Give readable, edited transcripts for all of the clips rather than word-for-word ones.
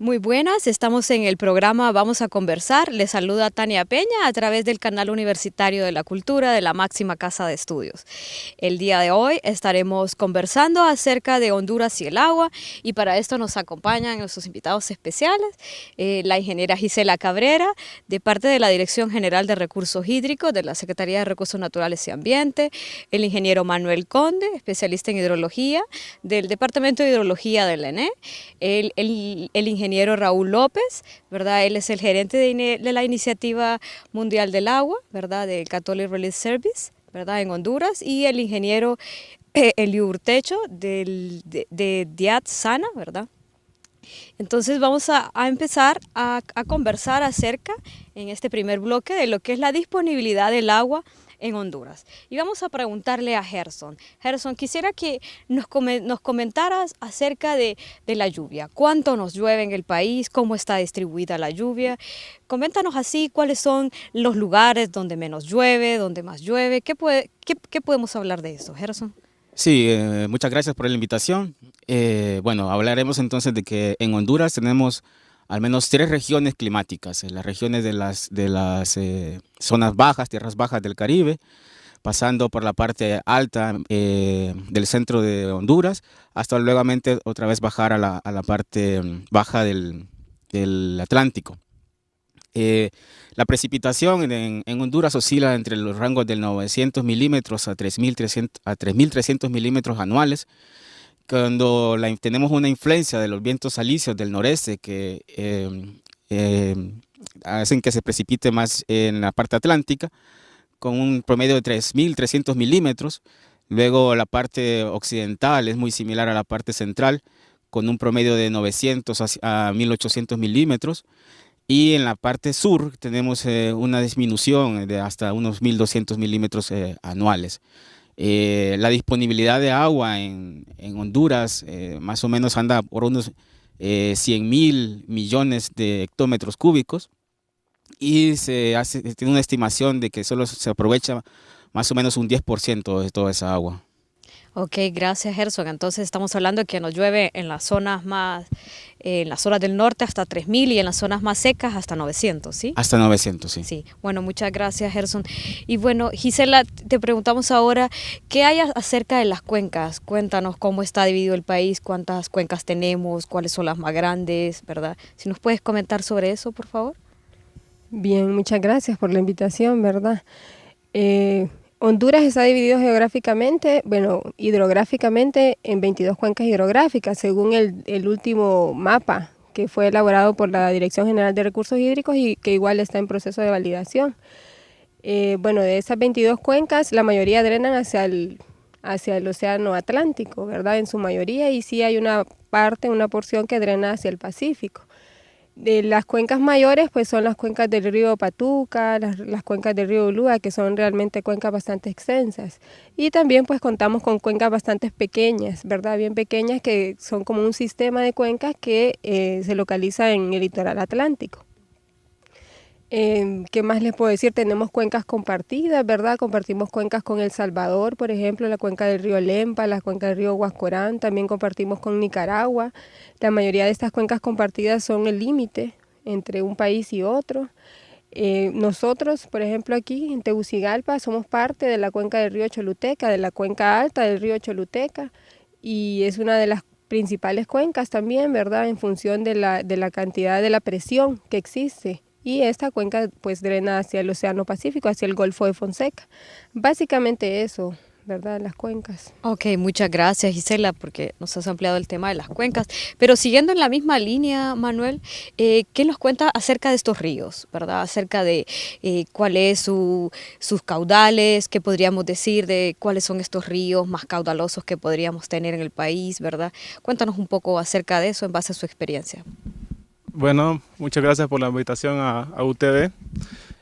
Muy buenas, estamos en el programa Vamos a Conversar. Les saluda Tania Peña a través del canal universitario de la cultura de la máxima casa de estudios. El día de hoy estaremos conversando acerca de Honduras y el agua, y para esto nos acompañan nuestros invitados especiales, la ingeniera Gisela Cabrera, de parte de la Dirección General de Recursos Hídricos de la Secretaría de Recursos Naturales y Ambiente, el ingeniero Manuel Conde, especialista en hidrología del Departamento de Hidrología del ENE, el ingeniero Raúl López, ¿verdad? Él es el gerente de la Iniciativa Mundial del Agua, ¿verdad? Del Catholic Relief Service, ¿verdad? En Honduras, y el ingeniero Eliu Urtecho de DIAT Sana, ¿verdad? Entonces vamos a empezar a conversar acerca, en este primer bloque, de lo que es la disponibilidad del agua en Honduras. Y vamos a preguntarle a Gerson. Gerson, quisiera que nos comentaras acerca de la lluvia. ¿Cuánto nos llueve en el país? ¿Cómo está distribuida la lluvia? Coméntanos así cuáles son los lugares donde menos llueve, donde más llueve. ¿Qué podemos hablar de eso, Gerson? Sí, muchas gracias por la invitación. Bueno, hablaremos entonces de que en Honduras tenemos al menos tres regiones climáticas: las regiones de las zonas bajas, tierras bajas del Caribe, pasando por la parte alta del centro de Honduras, hasta luego otra vez bajar a la parte baja del Atlántico. La precipitación en Honduras oscila entre los rangos de 900 milímetros a 3.300 milímetros anuales, cuando tenemos una influencia de los vientos alisios del noreste que hacen que se precipite más en la parte atlántica, con un promedio de 3.300 milímetros. Luego la parte occidental es muy similar a la parte central, con un promedio de 900 a 1.800 milímetros. Y en la parte sur tenemos una disminución de hasta unos 1.200 milímetros anuales. La disponibilidad de agua en Honduras más o menos anda por unos 100.000 millones de hectómetros cúbicos, y tiene una estimación de que solo se aprovecha más o menos un 10% de toda esa agua. Ok, gracias, Gerson. Entonces estamos hablando que nos llueve en las zonas en las zonas del norte hasta 3.000 y en las zonas más secas hasta 900, ¿sí? Hasta 900, sí. Sí, bueno, muchas gracias, Gerson. Y bueno, Gisela, te preguntamos ahora, ¿qué hay acerca de las cuencas? Cuéntanos cómo está dividido el país, cuántas cuencas tenemos, cuáles son las más grandes, ¿verdad? Si nos puedes comentar sobre eso, por favor. Bien, muchas gracias por la invitación, ¿verdad? Honduras está dividido geográficamente, bueno, hidrográficamente en 22 cuencas hidrográficas, según el último mapa que fue elaborado por la Dirección General de Recursos Hídricos y que igual está en proceso de validación. Bueno, de esas 22 cuencas, la mayoría drenan hacia el Océano Atlántico, ¿verdad? En su mayoría, y sí hay una porción que drena hacia el Pacífico. De las cuencas mayores, pues son las cuencas del río Patuca, las cuencas del río Ulúa, que son realmente cuencas bastante extensas. Y también pues contamos con cuencas bastante pequeñas, ¿verdad? Bien pequeñas, que son como un sistema de cuencas que se localiza en el litoral atlántico. ¿Qué más les puedo decir? Tenemos cuencas compartidas, ¿verdad? Compartimos cuencas con El Salvador, por ejemplo, la cuenca del río Lempa, la cuenca del río Huascorán, también compartimos con Nicaragua. La mayoría de estas cuencas compartidas son el límite entre un país y otro. Nosotros, por ejemplo, aquí en Tegucigalpa somos parte de la cuenca del río Choluteca, de la cuenca alta del río Choluteca, y es una de las principales cuencas también, ¿verdad? En función de la cantidad de la presión que existe. Y esta cuenca pues drena hacia el Océano Pacífico, hacia el Golfo de Fonseca. Básicamente eso, ¿verdad? Las cuencas. Ok, muchas gracias, Gisela, porque nos has ampliado el tema de las cuencas. Pero siguiendo en la misma línea, Manuel, ¿qué nos cuenta acerca de estos ríos, verdad? Acerca de cuáles sus caudales, qué podríamos decir de cuáles son estos ríos más caudalosos que podríamos tener en el país, ¿verdad? Cuéntanos un poco acerca de eso en base a su experiencia. Bueno, muchas gracias por la invitación a UTV.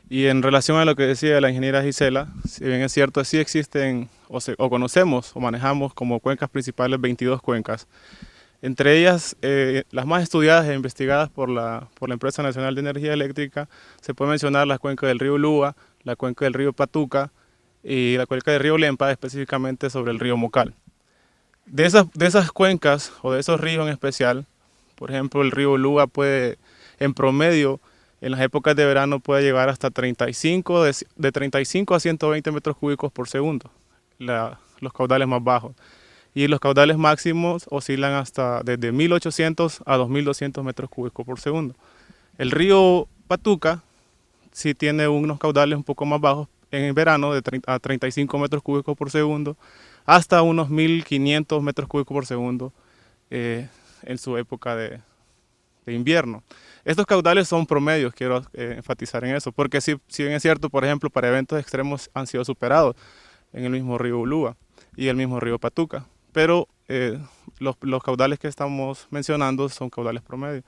Y en relación a lo que decía la ingeniera Gisela, si bien es cierto, sí existen o conocemos o manejamos como cuencas principales 22 cuencas. Entre ellas, las más estudiadas e investigadas por la Empresa Nacional de Energía Eléctrica, se puede mencionar la cuenca del río Ulúa, la cuenca del río Patuca y la cuenca del río Lempa, específicamente sobre el río Mocal. De esas cuencas o de esos ríos en especial, Por ejemplo, el río Luga puede, en promedio, en las épocas de verano puede llegar hasta 35, de 35 a 120 metros cúbicos por segundo, los caudales más bajos. Y los caudales máximos oscilan hasta desde 1800 a 2200 metros cúbicos por segundo. El río Patuca sí tiene unos caudales un poco más bajos en el verano, de a 35 metros cúbicos por segundo, hasta unos 1500 metros cúbicos por segundo en su época de invierno. Estos caudales son promedios, quiero enfatizar en eso, porque si bien es cierto, por ejemplo, para eventos extremos han sido superados en el mismo río Ulúa y el mismo río Patuca, pero los caudales que estamos mencionando son caudales promedios.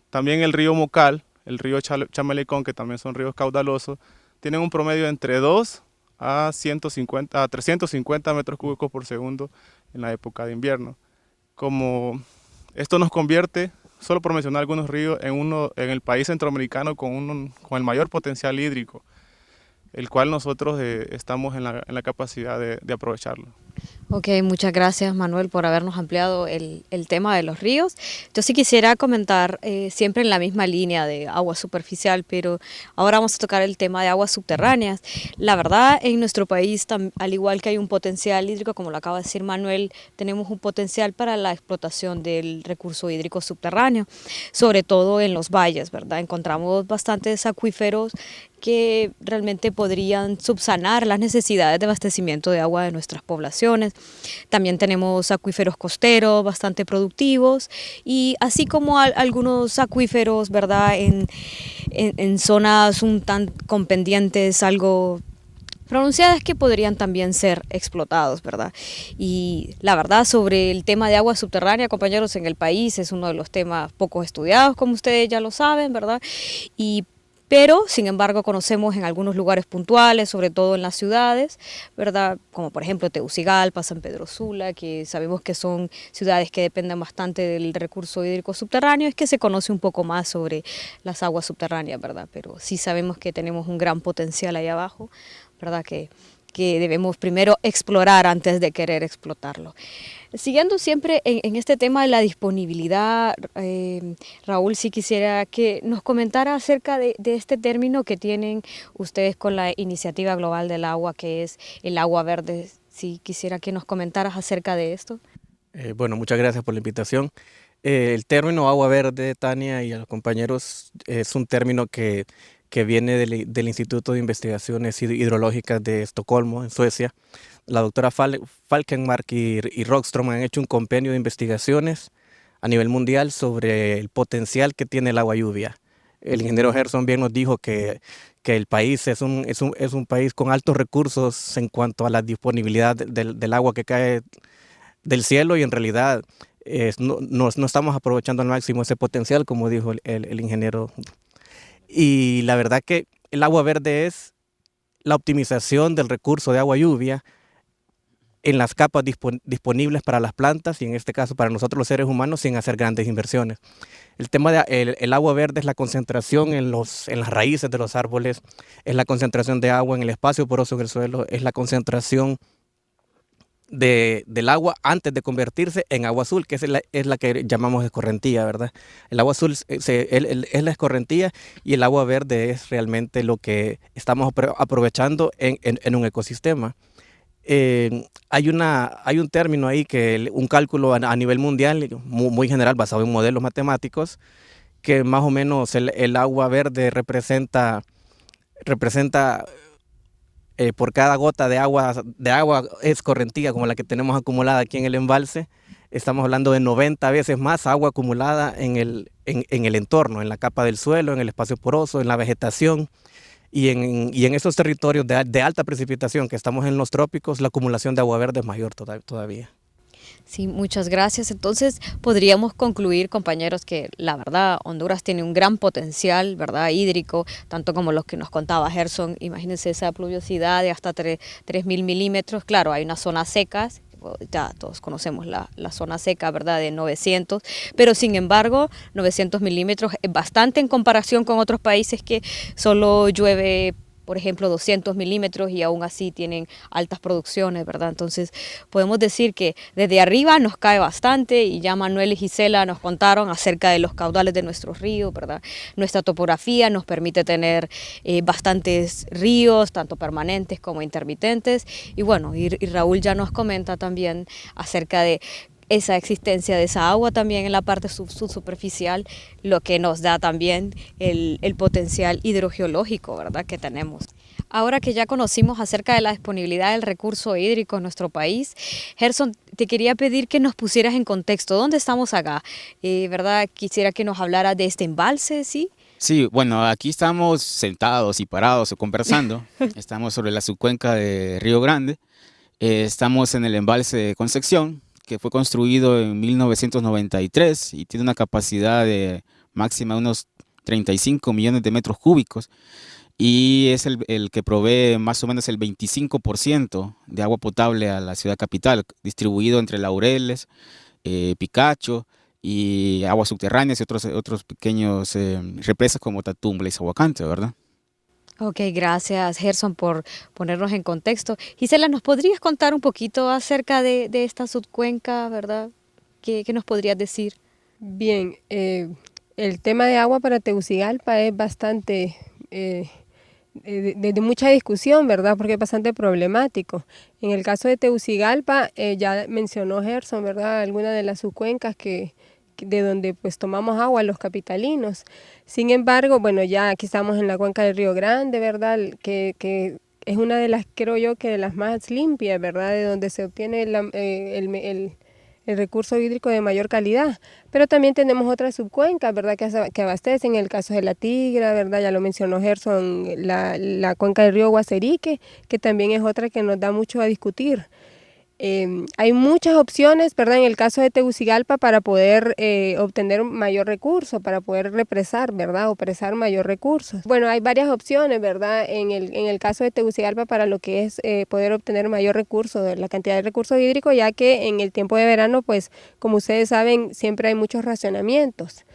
También el río Mocal, el río Chamelecón, que también son ríos caudalosos, tienen un promedio entre 2 a 350 metros cúbicos por segundo en la época de invierno. Como esto nos convierte, solo por mencionar algunos ríos, en el país centroamericano con el mayor potencial hídrico, el cual nosotros estamos en la capacidad de aprovecharlo. Ok, muchas gracias Manuel por habernos ampliado el tema de los ríos. Yo sí quisiera comentar siempre en la misma línea de agua superficial, pero ahora vamos a tocar el tema de aguas subterráneas. La verdad, en nuestro país, al igual que hay un potencial hídrico, como lo acaba de decir Manuel, tenemos un potencial para la explotación del recurso hídrico subterráneo, sobre todo en los valles, ¿verdad? Encontramos bastantes acuíferos que realmente podrían subsanar las necesidades de abastecimiento de agua de nuestras poblaciones. También tenemos acuíferos costeros bastante productivos y así como algunos acuíferos, ¿verdad? En zonas con pendientes algo pronunciadas que podrían también ser explotados, ¿verdad? Y la verdad sobre el tema de agua subterránea, compañeros, en el país es uno de los temas poco estudiados, como ustedes ya lo saben, ¿verdad? Pero, sin embargo, conocemos en algunos lugares puntuales, sobre todo en las ciudades, ¿verdad? Como por ejemplo Tegucigalpa, San Pedro Sula, que sabemos que son ciudades que dependen bastante del recurso hídrico subterráneo, es que se conoce un poco más sobre las aguas subterráneas, ¿verdad? Pero sí sabemos que tenemos un gran potencial ahí abajo, ¿verdad? Que debemos primero explorar antes de querer explotarlo. Siguiendo siempre en este tema de la disponibilidad, Raúl, sí quisiera que nos comentara acerca de este término que tienen ustedes con la Iniciativa Global del Agua, que es el agua verde. Sí quisiera que nos comentaras acerca de esto. Bueno, muchas gracias por la invitación. El término agua verde, Tania y a los compañeros, es un término que viene del Instituto de Investigaciones Hidrológicas de Estocolmo, en Suecia. La doctora Falkenmark y Rockström han hecho un compendio de investigaciones a nivel mundial sobre el potencial que tiene el agua lluvia. El ingeniero Gerson bien nos dijo que el país es un país con altos recursos en cuanto a la disponibilidad del agua que cae del cielo, y en realidad no estamos aprovechando al máximo ese potencial, como dijo el ingeniero. Y la verdad que el agua verde es la optimización del recurso de agua lluvia en las capas disponibles para las plantas y en este caso para nosotros los seres humanos sin hacer grandes inversiones. El tema del agua verde es la concentración en las raíces de los árboles, es la concentración de agua en el espacio poroso del suelo, es la concentración del agua antes de convertirse en agua azul, que es la que llamamos escorrentía, ¿verdad? El agua azul es la escorrentía y el agua verde es realmente lo que estamos aprovechando en un ecosistema. Hay un término ahí, un cálculo a nivel mundial, muy general, basado en modelos matemáticos, que más o menos el agua verde representa por cada gota de agua escorrentía como la que tenemos acumulada aquí en el embalse, estamos hablando de 90 veces más agua acumulada en el entorno, en la capa del suelo, en el espacio poroso, en la vegetación. Y en esos territorios de alta precipitación que estamos en los trópicos, la acumulación de agua verde es mayor todavía. Sí, muchas gracias. Entonces podríamos concluir, compañeros, que la verdad Honduras tiene un gran potencial, ¿verdad?, hídrico, tanto como los que nos contaba Gerson. Imagínense esa pluviosidad de hasta 3.000 milímetros. Claro, hay unas zonas secas, ya todos conocemos la zona seca, ¿verdad?, de 900, pero sin embargo 900 milímetros es bastante en comparación con otros países que solo llueve por ejemplo, 200 milímetros y aún así tienen altas producciones, ¿verdad? Entonces podemos decir que desde arriba nos cae bastante y ya Manuel y Gisela nos contaron acerca de los caudales de nuestros ríos, ¿verdad? Nuestra topografía nos permite tener bastantes ríos, tanto permanentes como intermitentes, y bueno, y Raúl ya nos comenta también acerca de esa existencia de esa agua también en la parte subsuperficial, lo que nos da también el potencial hidrogeológico, ¿verdad?, que tenemos. Ahora que ya conocimos acerca de la disponibilidad del recurso hídrico en nuestro país, Gerson, te quería pedir que nos pusieras en contexto. ¿Dónde estamos acá? ¿Verdad? Quisiera que nos hablara de este embalse, ¿sí? Sí, bueno, aquí estamos sentados y parados o conversando. Estamos sobre la subcuenca de Río Grande. Estamos en el embalse de Concepción, que fue construido en 1993 y tiene una capacidad de máxima de unos 35 millones de metros cúbicos, y es el que provee más o menos el 25% de agua potable a la ciudad capital, distribuido entre Laureles, Picacho y aguas subterráneas y otros pequeños represas como Tatumbla y Zahuacante, ¿verdad? Ok, gracias Gerson por ponernos en contexto. Gisela, ¿nos podrías contar un poquito acerca de esta subcuenca, verdad? ¿Qué nos podrías decir? Bien, el tema de agua para Tegucigalpa es bastante, de mucha discusión, ¿verdad? Porque es bastante problemático. En el caso de Tegucigalpa, ya mencionó Gerson, ¿verdad? Algunas de las subcuencas de donde pues tomamos agua los capitalinos. Sin embargo, bueno, ya aquí estamos en la cuenca del Río Grande, ¿verdad? Que es una de las, creo yo, que de las más limpias, ¿verdad? De donde se obtiene el recurso hídrico de mayor calidad. Pero también tenemos otras subcuencas, ¿verdad? Que abastecen, en el caso de la Tigra, ¿verdad? Ya lo mencionó Gerson, la cuenca del río Guaserique, que también es otra que nos da mucho a discutir. Hay muchas opciones, ¿verdad? En el caso de Tegucigalpa para poder obtener mayor recurso, para poder represar, ¿verdad? O presar mayor recursos. Bueno, hay varias opciones, ¿verdad? En el caso de Tegucigalpa para lo que es poder obtener mayor recurso, la cantidad de recursos hídricos, ya que en el tiempo de verano, pues, como ustedes saben, siempre hay muchos racionamientos.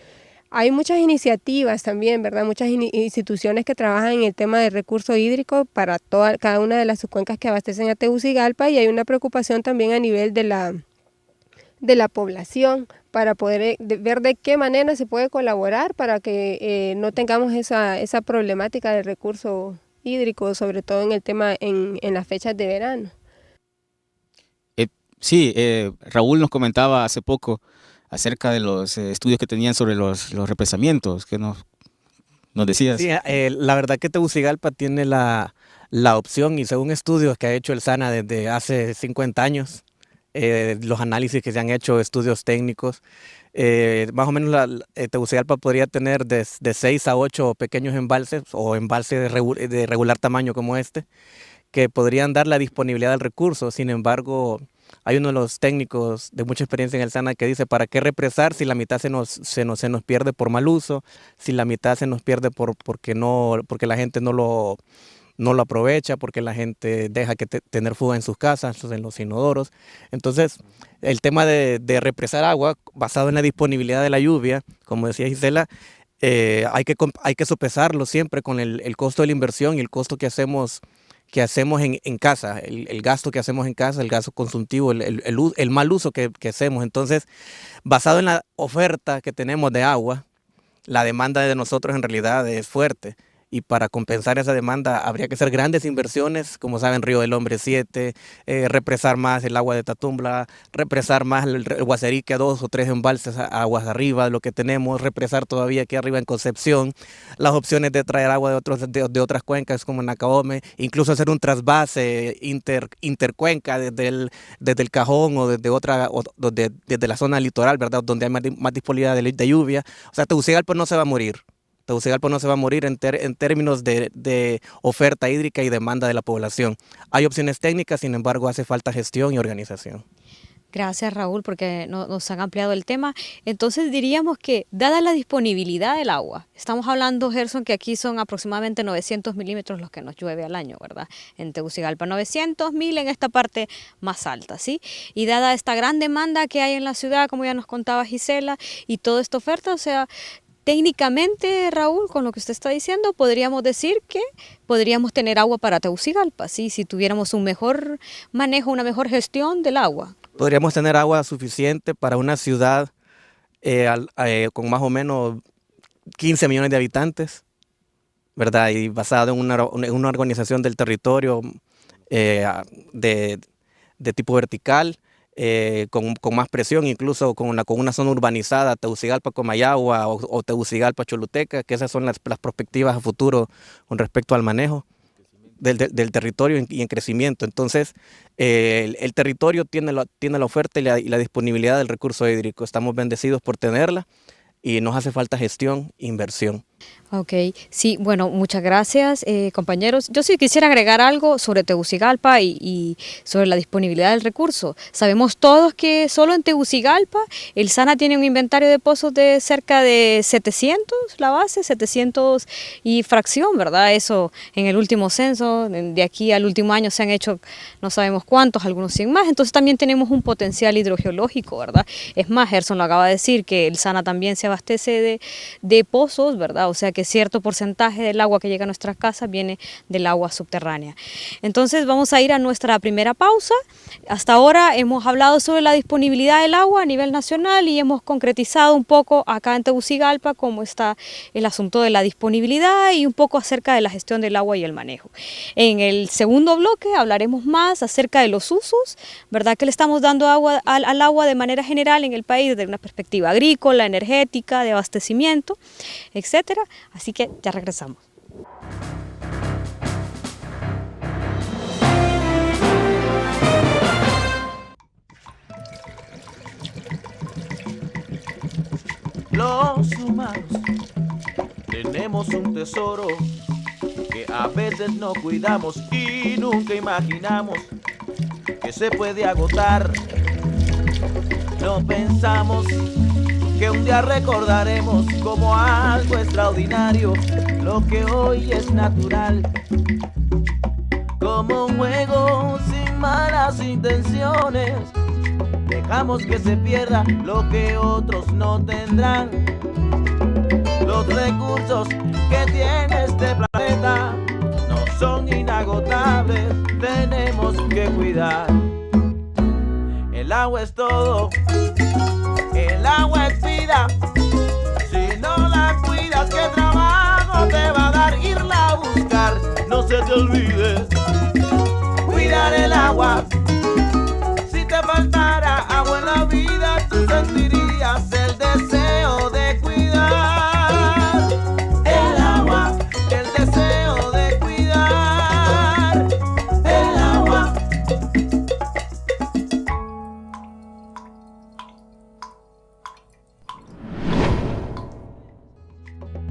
Hay muchas iniciativas también, ¿verdad? Muchas instituciones que trabajan en el tema del recurso hídrico para cada una de las subcuencas que abastecen a Tegucigalpa, y hay una preocupación también a nivel de la población para poder ver de qué manera se puede colaborar para que no tengamos esa problemática del recurso hídrico, sobre todo en el tema en las fechas de verano. Sí, Raúl nos comentaba hace poco acerca de los estudios que tenían sobre los represamientos, que nos decías. Sí, la verdad que Tegucigalpa tiene la opción, y según estudios que ha hecho el SANA desde hace 50 años, los análisis que se han hecho, estudios técnicos, más o menos Tegucigalpa podría tener de 6 a 8 pequeños embalses o embalses de regular tamaño como este, que podrían dar la disponibilidad del recurso. Sin embargo, hay uno de los técnicos de mucha experiencia en el SANA que dice: ¿para qué represar si la mitad se nos pierde por mal uso, si la mitad se nos pierde porque la gente no lo aprovecha, porque la gente deja tener fuga en sus casas, en los inodoros? Entonces, el tema de represar agua basado en la disponibilidad de la lluvia, como decía Gisela, hay que sopesarlo siempre con el costo de la inversión y el costo que hacemos en casa, el gasto que hacemos en casa, el gasto consultivo, el mal uso que hacemos. Entonces, basado en la oferta que tenemos de agua, la demanda de nosotros en realidad es fuerte. Y para compensar esa demanda habría que hacer grandes inversiones, como saben, Río del Hombre 7, represar más el agua de Tatumbla, represar más el Guaserique, 2 o 3 embalses aguas arriba de lo que tenemos, represar todavía aquí arriba en Concepción, las opciones de traer agua de otras cuencas como en Nacaome, incluso hacer un trasvase intercuenca desde el Cajón o desde la zona litoral, ¿verdad? Donde hay más disponibilidad de lluvia. O sea, Tegucigalpa no se va a morir. Tegucigalpa no se va a morir en términos de oferta hídrica y demanda de la población. Hay opciones técnicas, sin embargo, hace falta gestión y organización. Gracias, Raúl, porque nos han ampliado el tema. Entonces diríamos que, dada la disponibilidad del agua, estamos hablando, Gerson, que aquí son aproximadamente 900 milímetros los que nos llueve al año, ¿verdad? En Tegucigalpa 900.000 en esta parte más alta, ¿sí? Y dada esta gran demanda que hay en la ciudad, como ya nos contaba Gisela, y toda esta oferta, o sea, Técnicamente, Raúl, con lo que usted está diciendo, podríamos decir que podríamos tener agua para Tegucigalpa, ¿sí? Si tuviéramos un mejor manejo, una mejor gestión del agua. Podríamos tener agua suficiente para una ciudad con más o menos 15 millones de habitantes, ¿verdad? Y basado en una organización del territorio de tipo vertical, con más presión, incluso con una zona urbanizada, Tegucigalpa, Comayagua o Tegucigalpa, Choluteca, que esas son las perspectivas a futuro con respecto al manejo del territorio y en crecimiento. Entonces, el territorio tiene la oferta y la disponibilidad del recurso hídrico. Estamos bendecidos por tenerla y nos hace falta gestión, inversión. Ok, sí, bueno, muchas gracias, compañeros. Yo sí quisiera agregar algo sobre Tegucigalpa y sobre la disponibilidad del recurso. Sabemos todos que solo en Tegucigalpa el SANA tiene un inventario de pozos de cerca de 700, la base, 700 y fracción, ¿verdad? Eso en el último censo, de aquí al último año se han hecho no sabemos cuántos, algunos 100 más. Entonces también tenemos un potencial hidrogeológico, ¿verdad? Es más, Gerson lo acaba de decir, que el SANA también se abastece de pozos, ¿verdad? O sea que cierto porcentaje del agua que llega a nuestras casas viene del agua subterránea. Entonces vamos a ir a nuestra primera pausa. Hasta ahora hemos hablado sobre la disponibilidad del agua a nivel nacional y hemos concretizado un poco acá en Tegucigalpa cómo está el asunto de la disponibilidad y un poco acerca de la gestión del agua y el manejo. En el segundo bloque hablaremos más acerca de los usos, ¿verdad? Que le estamos dando al agua de manera general en el país desde una perspectiva agrícola, energética, de abastecimiento, etcétera. Así que ya regresamos. Los humanos tenemos un tesoro que a veces no cuidamos y nunca imaginamos que se puede agotar. No pensamos que un día recordaremos como algo extraordinario lo que hoy es natural, como un juego sin malas intenciones. Dejamos que se pierda lo que otros no tendrán. Los recursos que tiene este planeta no son inagotables, tenemos que cuidar. El agua es todo, el agua es vida. Si no la cuidas, ¿qué trabajo te va a dar irla a buscar? No se te olvide cuidar el agua. Si te faltara agua en la vida, tú sentirías el deseo de cuidar el agua, el deseo de cuidar el agua.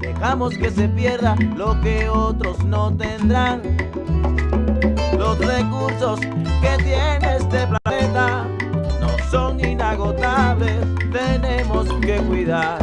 Dejamos que se pierda lo que otros no tendrán. Los recursos que tiene este planeta no son inagotables, tenemos que cuidar.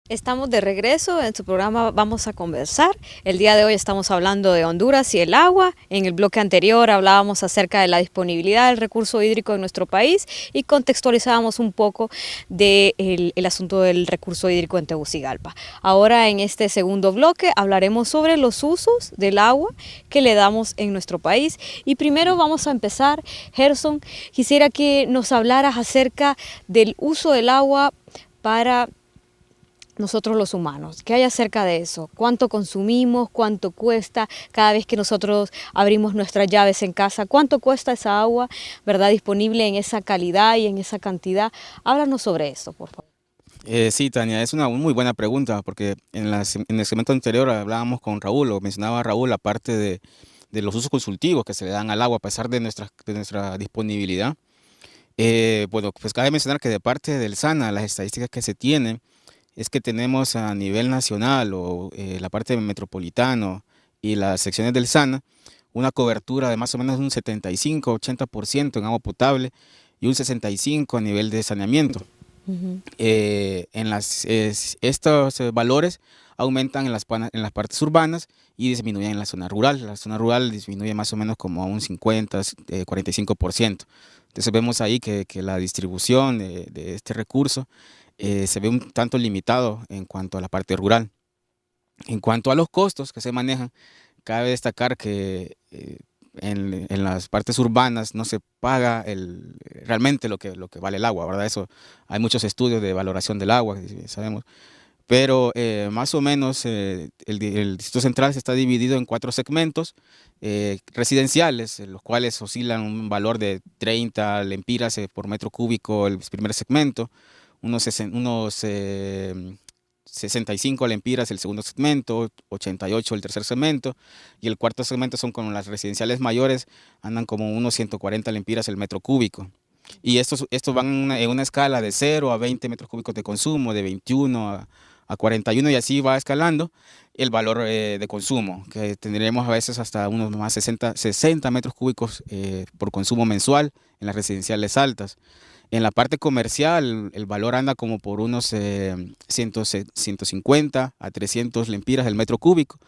Estamos de regreso en su programa Vamos a Conversar. El día de hoy estamos hablando de Honduras y el agua. En el bloque anterior hablábamos acerca de la disponibilidad del recurso hídrico en nuestro país y contextualizábamos un poco del asunto del recurso hídrico en Tegucigalpa. Ahora en este segundo bloque hablaremos sobre los usos del agua que le damos en nuestro país. Y primero vamos a empezar, Gerson, quisiera que nos hablaras acerca del uso del agua para nosotros los humanos. ¿Qué hay acerca de eso? ¿Cuánto consumimos? ¿Cuánto cuesta cada vez que nosotros abrimos nuestras llaves en casa? ¿Cuánto cuesta esa agua, verdad, disponible en esa calidad y en esa cantidad? Háblanos sobre eso, por favor. Sí, Tania, es una muy buena pregunta porque en el segmento anterior hablábamos con Raúl, o mencionaba Raúl, la parte de los usos consultivos que se le dan al agua a pesar de nuestra disponibilidad. Bueno, pues cabe mencionar que de parte del SANA, las estadísticas que se tienen es que tenemos a nivel nacional o la parte metropolitana y las secciones del SANA una cobertura de más o menos un 75-80% en agua potable y un 65% a nivel de saneamiento. Estos valores aumentan en las partes urbanas y disminuyen en la zona rural. La zona rural disminuye más o menos como a un 50, 45%. Entonces vemos ahí que la distribución de este recurso se ve un tanto limitado en cuanto a la parte rural. En cuanto a los costos que se manejan, cabe destacar que en las partes urbanas no se paga realmente lo que vale el agua, ¿verdad? Eso, hay muchos estudios de valoración del agua, sabemos. Pero más o menos el Distrito Central se está dividido en 4 segmentos residenciales, los cuales oscilan un valor de 30 lempiras por metro cúbico el primer segmento, unos 65 lempiras el segundo segmento, 88 el tercer segmento, y el cuarto segmento son con las residenciales mayores, andan como unos 140 lempiras el metro cúbico. Y estos van en una escala de 0 a 20 metros cúbicos de consumo, de 21 a 41, y así va escalando el valor de consumo, que tendremos a veces hasta unos más 60 metros cúbicos por consumo mensual en las residenciales altas. En la parte comercial el valor anda como por unos 150 a 300 lempiras el metro cúbico,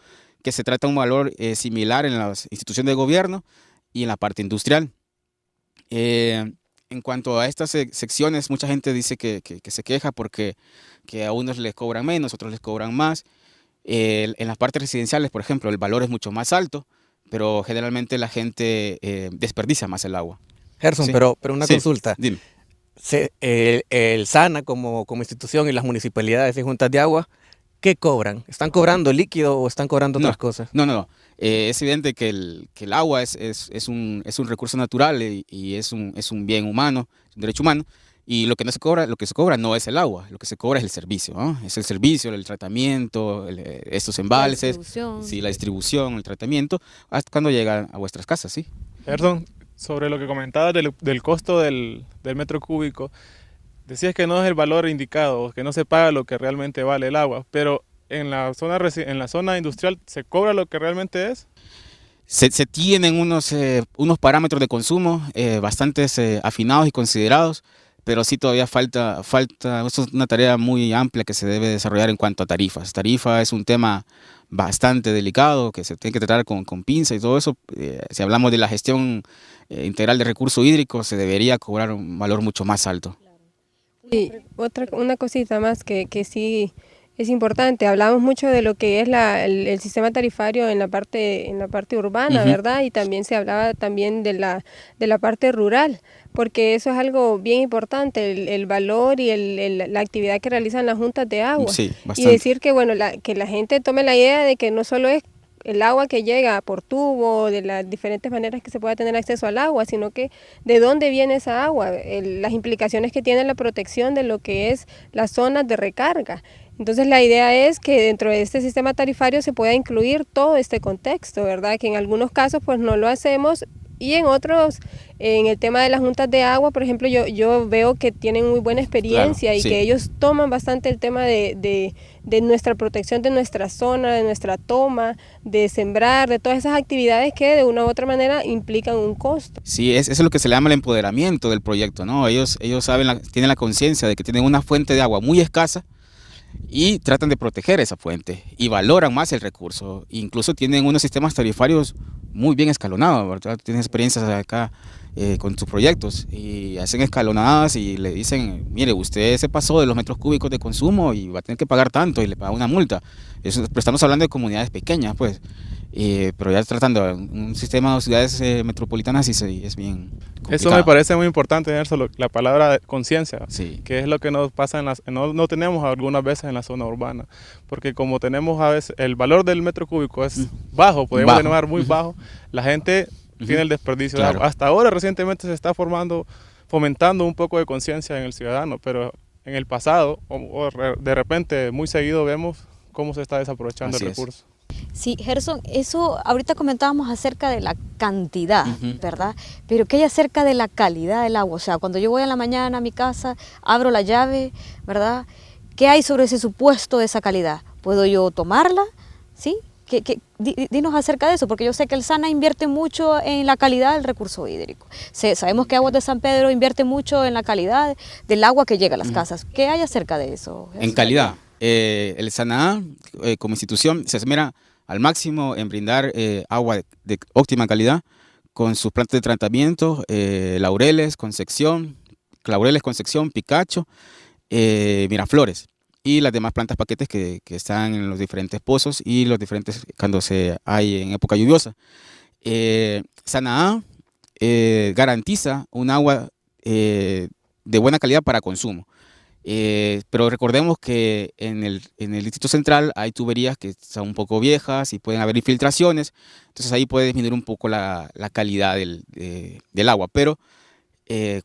que se trata de un valor similar en las instituciones de gobierno y en la parte industrial. En cuanto a estas secciones, mucha gente dice que se queja porque que a unos les cobran menos, otros les cobran más. En las partes residenciales, por ejemplo, el valor es mucho más alto, pero generalmente la gente desperdicia más el agua. Gerson, ¿Sí? pero una Sí, consulta. dime. El SANA como institución y las municipalidades y juntas de agua, ¿qué cobran? ¿Están cobrando líquido o están cobrando otras cosas? No. Es evidente que el agua es un recurso natural y es un bien humano, un derecho humano. Y lo que se cobra no es el agua, lo que se cobra es el servicio, ¿no? Es el servicio, el tratamiento, estos embalses, la distribución, el tratamiento, hasta cuando llega a vuestras casas, ¿sí? Gerson, sobre lo que comentabas del costo del metro cúbico, decías que no es el valor indicado, que no se paga lo que realmente vale el agua, pero en la zona industrial ¿se cobra lo que realmente es? Se tienen unos parámetros de consumo bastante afinados y considerados, pero sí todavía falta, esto es una tarea muy amplia que se debe desarrollar en cuanto a tarifas. Tarifa es un tema bastante delicado que se tiene que tratar con pinza y todo eso. Si hablamos de la gestión integral de recursos hídricos, se debería cobrar un valor mucho más alto. Y una cosita más que sí es importante. Hablamos mucho de lo que es el sistema tarifario en la parte urbana, ¿verdad? Y también se hablaba también de la parte rural, porque eso es algo bien importante, el valor y la actividad que realizan las juntas de agua. Sí, bastante. Y decir que bueno, que la gente tome la idea de que no solo es el agua que llega por tubo, de las diferentes maneras que se pueda tener acceso al agua, sino que de dónde viene esa agua, las implicaciones que tiene la protección de lo que es las zonas de recarga. Entonces la idea es que dentro de este sistema tarifario se pueda incluir todo este contexto, ¿verdad? Que en algunos casos pues no lo hacemos y en otros, en el tema de las juntas de agua, por ejemplo, yo veo que tienen muy buena experiencia, claro, y sí, que ellos toman bastante el tema de nuestra protección de nuestra zona, de nuestra toma, de sembrar, de todas esas actividades que de una u otra manera implican un costo. Sí, eso es lo que se le llama el empoderamiento del proyecto, ¿no? Ellos tienen la conciencia de que tienen una fuente de agua muy escasa y tratan de proteger esa fuente y valoran más el recurso. Incluso tienen unos sistemas tarifarios muy bien escalonados, ¿verdad? Tienen experiencias acá con sus proyectos y hacen escalonadas y le dicen, mire, usted se pasó de los metros cúbicos de consumo y va a tener que pagar tanto y le paga una multa. Pero estamos hablando de comunidades pequeñas, pues. Pero ya tratando de un sistema de ciudades metropolitanas y es bien complicado. Eso me parece muy importante, Nelson, la palabra conciencia, sí, que es lo que nos pasa no tenemos algunas veces en la zona urbana, porque como tenemos a veces el valor del metro cúbico es bajo, podemos denominar muy bajo, la gente tiene el desperdicio, claro, de agua. Hasta ahora recientemente se está fomentando un poco de conciencia en el ciudadano, pero en el pasado o de repente muy seguido vemos cómo se está desaprovechando el recurso. Sí, Gerson, eso ahorita comentábamos acerca de la cantidad, ¿verdad? Pero ¿qué hay acerca de la calidad del agua? O sea, cuando yo voy a la mañana a mi casa, abro la llave, ¿verdad? ¿Qué hay sobre ese supuesto de esa calidad? ¿Puedo yo tomarla? ¿Sí? Dinos acerca de eso, porque yo sé que el SANA invierte mucho en la calidad del recurso hídrico. Sabemos que Aguas de San Pedro invierte mucho en la calidad del agua que llega a las casas. ¿Qué hay acerca de eso? En calidad, el SANA como institución se esmera al máximo en brindar agua de óptima calidad con sus plantas de tratamiento, Laureles, Concepción, Picacho, Miraflores y las demás plantas paquetes que están en los diferentes pozos y los diferentes cuando hay en época lluviosa. SANA garantiza un agua de buena calidad para consumo. Pero recordemos que en el Distrito Central hay tuberías que son un poco viejas y pueden haber infiltraciones, entonces ahí puede disminuir un poco la calidad del agua, pero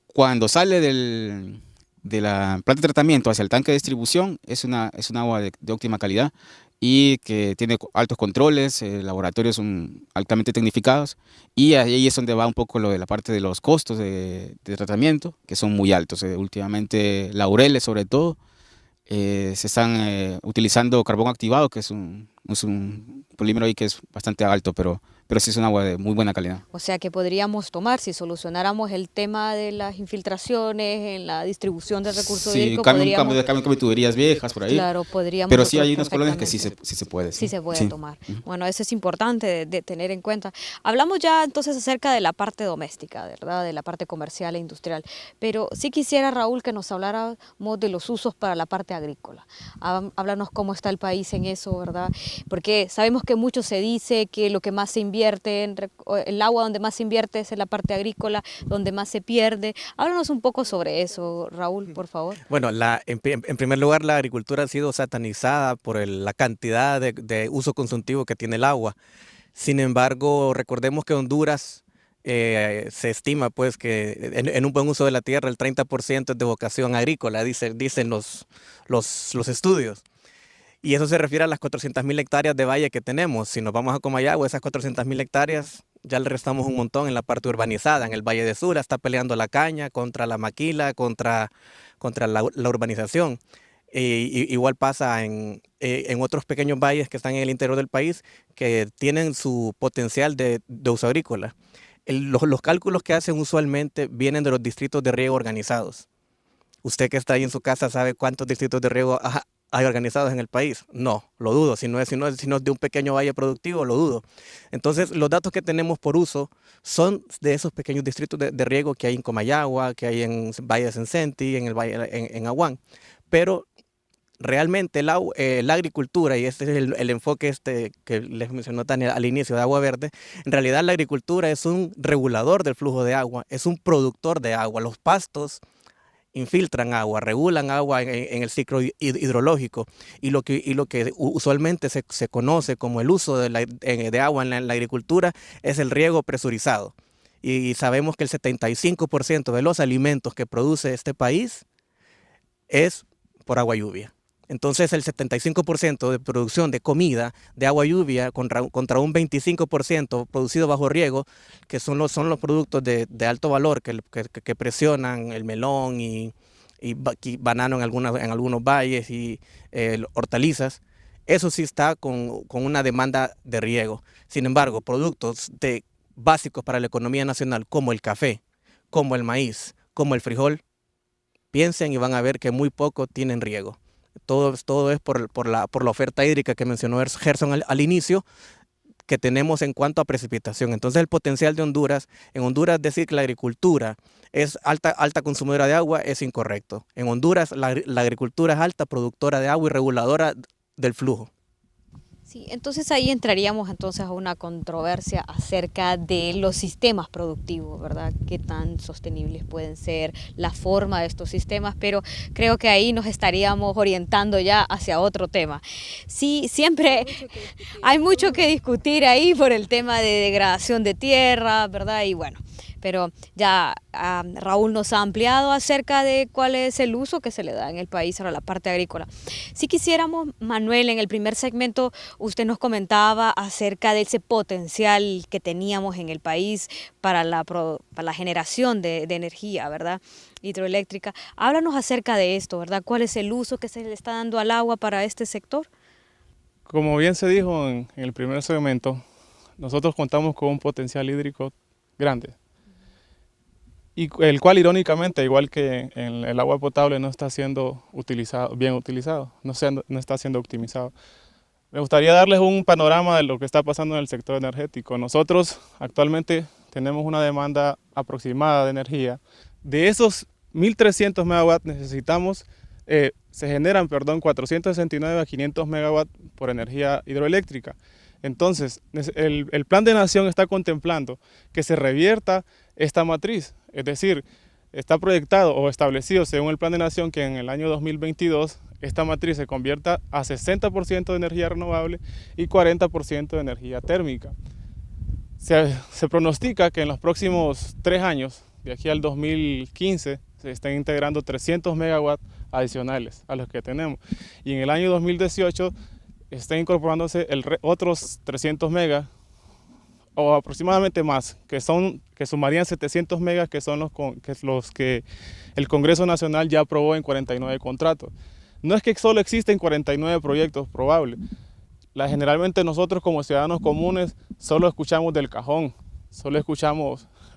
cuando sale de la planta de tratamiento hacia el tanque de distribución es un agua de óptima calidad y que tiene altos controles, laboratorios son altamente tecnificados y ahí es donde va un poco lo de la parte de los costos de tratamiento, que son muy altos. Últimamente Laureles sobre todo, se están utilizando carbón activado, que es un polímero ahí que es bastante alto, pero sí es un agua de muy buena calidad. O sea que podríamos tomar, si solucionáramos el tema de las infiltraciones en la distribución del recurso hídrico, cambio de tuberías viejas por ahí. Claro, podríamos. Pero sí hay unas colonias que sí se puede. Sí se puede tomar. Bueno, eso es importante de tener en cuenta. Hablamos ya entonces acerca de la parte doméstica, ¿verdad? De la parte comercial e industrial. Pero sí quisiera, Raúl, que nos habláramos de los usos para la parte agrícola. Háblanos cómo está el país en eso, ¿verdad? Porque sabemos que mucho se dice que lo que más se invierte, el agua donde más se invierte es en la parte agrícola, donde más se pierde. Háblanos un poco sobre eso, Raúl, por favor. Bueno, en primer lugar, la agricultura ha sido satanizada por la cantidad de uso consultivo que tiene el agua. Sin embargo, recordemos que Honduras se estima pues que en un buen uso de la tierra el 30% es de vocación agrícola, dicen los estudios. Y eso se refiere a las 400.000 hectáreas de valle que tenemos. Si nos vamos a Comayagua, esas 400.000 hectáreas ya le restamos un montón en la parte urbanizada. En el Valle de Sura está peleando la caña contra la maquila, contra la urbanización. Igual pasa en otros pequeños valles que están en el interior del país que tienen su potencial de uso agrícola. Los cálculos que hacen usualmente vienen de los distritos de riego organizados. Usted que está ahí en su casa sabe cuántos distritos de riego hay organizados en el país. No, lo dudo. Si no es de un pequeño valle productivo, lo dudo. Entonces, los datos que tenemos por uso son de esos pequeños distritos de riego que hay en Comayagua, que hay en Valle de Sencenti, en el Valle en Aguán. Pero realmente la agricultura, y este es el enfoque que les mencionó Tania al inicio de Agua Verde, en realidad la agricultura es un regulador del flujo de agua, es un productor de agua. Los pastos infiltran agua, regulan agua en el ciclo hidrológico y lo que usualmente se conoce como el uso de agua en la agricultura es el riego presurizado. Y sabemos que el 75% de los alimentos que produce este país es por agua lluvia. Entonces el 75% de producción de comida de agua lluvia contra un 25% producido bajo riego, que son los productos de alto valor que presionan el melón y banano en algunos valles y hortalizas, eso sí está con una demanda de riego. Sin embargo, productos básicos para la economía nacional como el café, como el maíz, como el frijol, piensen y van a ver que muy poco tienen riego. Todo es por la oferta hídrica que mencionó Gerson al inicio, que tenemos en cuanto a precipitación. Entonces el potencial de Honduras, en Honduras decir que la agricultura es alta consumidora de agua es incorrecto. En Honduras la agricultura es alta productora de agua y reguladora del flujo. Sí, entonces ahí entraríamos a una controversia acerca de los sistemas productivos, ¿verdad? Qué tan sostenibles pueden ser, la forma de estos sistemas, pero creo que ahí nos estaríamos orientando ya hacia otro tema. Sí, siempre hay mucho que discutir ahí por el tema de degradación de tierra, ¿verdad? Y bueno, pero ya Raúl nos ha ampliado acerca de cuál es el uso que se le da en el país a la parte agrícola. Si quisiéramos, Manuel, en el primer segmento usted nos comentaba acerca de ese potencial que teníamos en el país para la generación de energía, ¿verdad? Hidroeléctrica. Háblanos acerca de esto, ¿verdad? ¿Cuál es el uso que se le está dando al agua para este sector? Como bien se dijo en el primer segmento, nosotros contamos con un potencial hídrico grande, y el cual irónicamente, igual que en el agua potable, no está siendo bien utilizado, no está siendo optimizado. Me gustaría darles un panorama de lo que está pasando en el sector energético. Nosotros actualmente tenemos una demanda aproximada de energía. De esos 1.300 megawatts se generan 469 a 500 megawatts por energía hidroeléctrica. Entonces, el Plan de Nación está contemplando que se revierta esta matriz, es decir, está proyectado o establecido según el Plan de Nación que en el año 2022 esta matriz se convierta a 60% de energía renovable y 40% de energía térmica. Se pronostica que en los próximos 3 años, de aquí al 2015, se estén integrando 300 megawatts adicionales a los que tenemos. Y en el año 2018 estén incorporándose otros 300 megas o aproximadamente más, que sumarían 700 megas, que son los que el Congreso Nacional ya aprobó en 49 contratos. No es que solo existen 49 proyectos probables. Generalmente nosotros como ciudadanos comunes solo escuchamos del cajón,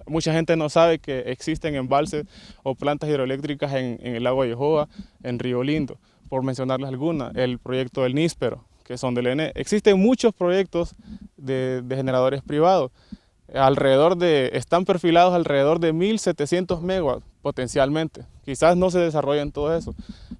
mucha gente no sabe que existen embalses o plantas hidroeléctricas en el lago Yojoa, en Río Lindo, por mencionarles algunas, el proyecto del Níspero, que son del ENE. Existen muchos proyectos de generadores privados, están perfilados alrededor de 1.700 megawatts potencialmente. Quizás no se desarrollen todo eso,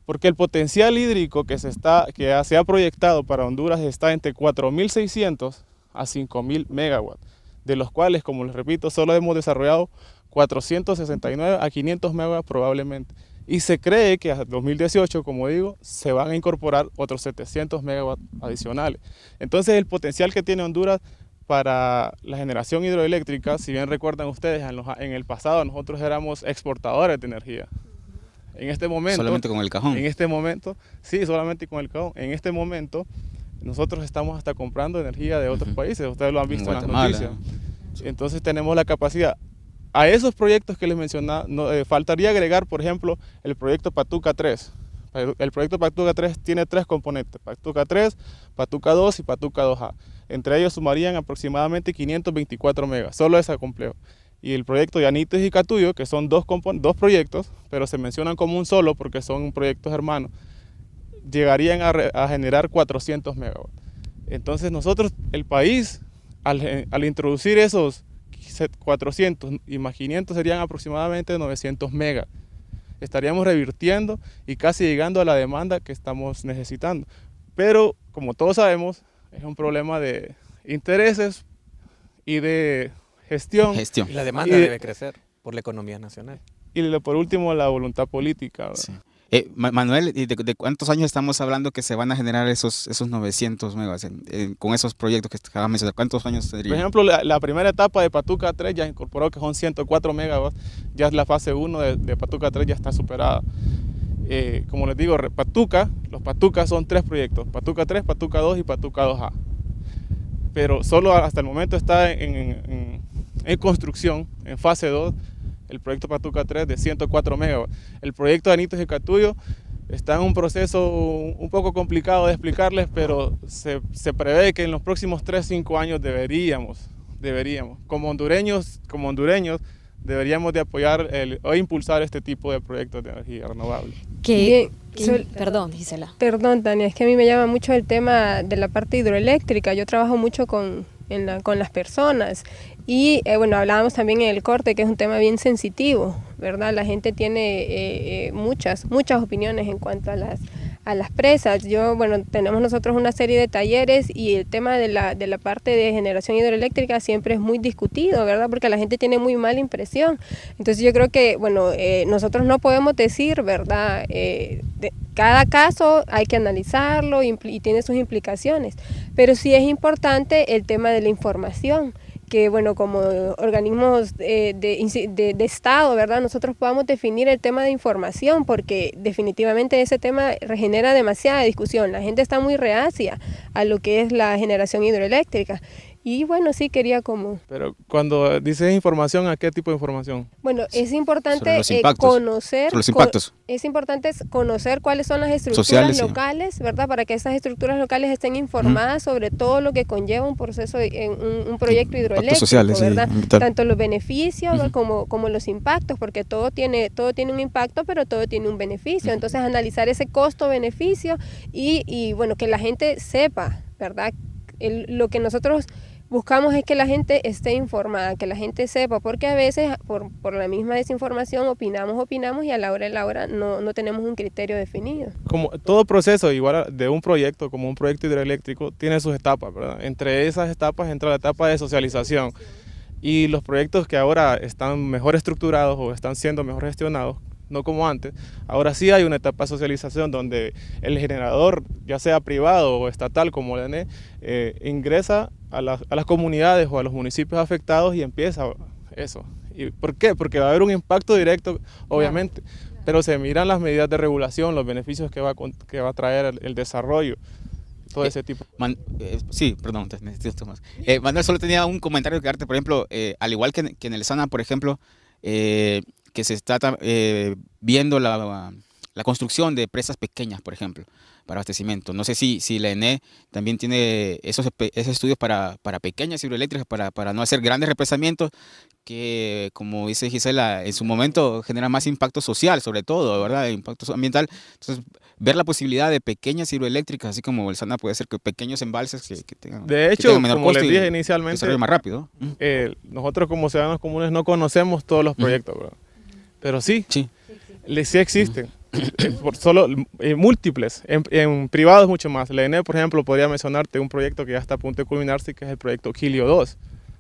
porque el potencial hídrico que se ha proyectado para Honduras está entre 4.600 a 5.000 megawatts, de los cuales, como les repito, solo hemos desarrollado 469 a 500 megawatts probablemente. Y se cree que hasta 2018, como digo, se van a incorporar otros 700 megawatts adicionales. Entonces el potencial que tiene Honduras para la generación hidroeléctrica, si bien recuerdan ustedes, en el pasado nosotros éramos exportadores de energía. En este momento... Solamente con el cajón. En este momento, sí, solamente con el cajón. En este momento nosotros estamos hasta comprando energía de otros países, ustedes lo han visto en las noticias. Entonces tenemos la capacidad. A esos proyectos que les mencionaba, faltaría agregar, por ejemplo, el proyecto Patuca 3. El proyecto Patuca 3 tiene 3 componentes, Patuca 3, Patuca 2 y Patuca 2A. Entre ellos sumarían aproximadamente 524 megas, solo ese complejo. Y el proyecto Llanitos y Catuyo, que son dos proyectos, pero se mencionan como un solo porque son proyectos hermanos, llegarían a generar 400 megawatts. Entonces nosotros, el país, al introducir esos 400 y más 500 serían aproximadamente 900 megas. Estaríamos revirtiendo y casi llegando a la demanda que estamos necesitando. Pero, como todos sabemos, es un problema de intereses y de gestión. Y la demanda debe crecer por la economía nacional. Y por último, la voluntad política. Sí. Manuel, ¿de cuántos años estamos hablando que se van a generar esos 900 megas con esos proyectos que acabas de mencionar? ¿Cuántos años tendría? Por ejemplo, la primera etapa de Patuca 3 ya incorporó que son 104 megawatts, ya la fase 1 de Patuca 3 ya está superada. Como les digo, los Patucas son 3 proyectos, Patuca 3, Patuca 2 y Patuca 2A. Pero solo hasta el momento está en construcción, en fase 2, el proyecto Patuca 3 de 104 megawatts. El proyecto Llanitos y Catuyo está en un proceso un poco complicado de explicarles, pero se prevé que en los próximos 3-5 años deberíamos, como hondureños, deberíamos de apoyar o impulsar este tipo de proyectos de energía renovable. Perdón, Gisela. Perdón, Tania, es que a mí me llama mucho el tema de la parte hidroeléctrica. Yo trabajo mucho con las personas y bueno, hablábamos también en el corte que es un tema bien sensitivo, ¿verdad? La gente tiene muchas opiniones en cuanto a las presas. Tenemos nosotros una serie de talleres y el tema de la parte de generación hidroeléctrica siempre es muy discutido, ¿verdad? Porque la gente tiene muy mala impresión. Entonces yo creo que, nosotros no podemos decir, ¿verdad? Cada caso hay que analizarlo y tiene sus implicaciones, pero sí es importante el tema de la información, que como organismos de Estado, ¿verdad? Nosotros podamos definir el tema de información, porque definitivamente ese tema genera demasiada discusión. La gente está muy reacia a lo que es la generación hidroeléctrica. Y bueno, sí quería como... Pero cuando dices información, ¿a qué tipo de información? Bueno, es importante Sobre los impactos. conocer... Sobre los impactos. Es importante conocer cuáles son las estructuras Sociales, sí. locales, ¿verdad? Para que esas estructuras locales estén informadas sobre todo lo que conlleva un proceso, un proyecto hidroeléctrico, sociales, sí, ¿verdad? ambiental. Tanto los beneficios como los impactos, porque todo tiene un impacto, pero todo tiene un beneficio. Entonces, analizar ese costo-beneficio y bueno, que la gente sepa, ¿verdad? Lo que nosotros buscamos es que la gente esté informada, que la gente sepa, porque a veces por la misma desinformación opinamos y a la hora de la hora no tenemos un criterio definido. Como todo proceso, igual de un proyecto, como un proyecto hidroeléctrico, tiene sus etapas, ¿verdad? Entre esas etapas entra la etapa de socialización. Y los proyectos que ahora están mejor estructurados o están siendo mejor gestionados, no como antes, ahora sí hay una etapa de socialización donde el generador, ya sea privado o estatal como la ENE, ingresa a las comunidades o a los municipios afectados y empieza eso. ¿Y por qué? Porque va a haber un impacto directo, obviamente, pero se miran las medidas de regulación, los beneficios que va a traer el desarrollo, todo ese tipo. Sí, perdón, necesito más. Manuel, solo tenía un comentario que darte, por ejemplo, al igual que en el SANA, por ejemplo, que se está viendo la construcción de presas pequeñas, por ejemplo, para abastecimiento. No sé si la ENE también tiene esos estudios para pequeñas hidroeléctricas, para no hacer grandes represamientos que, como dice Gisela, en su momento genera más impacto social, sobre todo, ¿verdad? Impacto ambiental. Entonces, ver la posibilidad de pequeñas hidroeléctricas, así como el SANA puede ser que pequeños embalses que tengan, de hecho, que tengan menor como costo les y dije inicialmente, desarrollo más rápido. Nosotros como ciudadanos comunes no conocemos todos los proyectos, ¿verdad? Pero sí, sí existen. Solo múltiples, en privados mucho más. La ENE, por ejemplo, podría mencionarte un proyecto que ya está a punto de culminarse, que es el proyecto Kilio 2,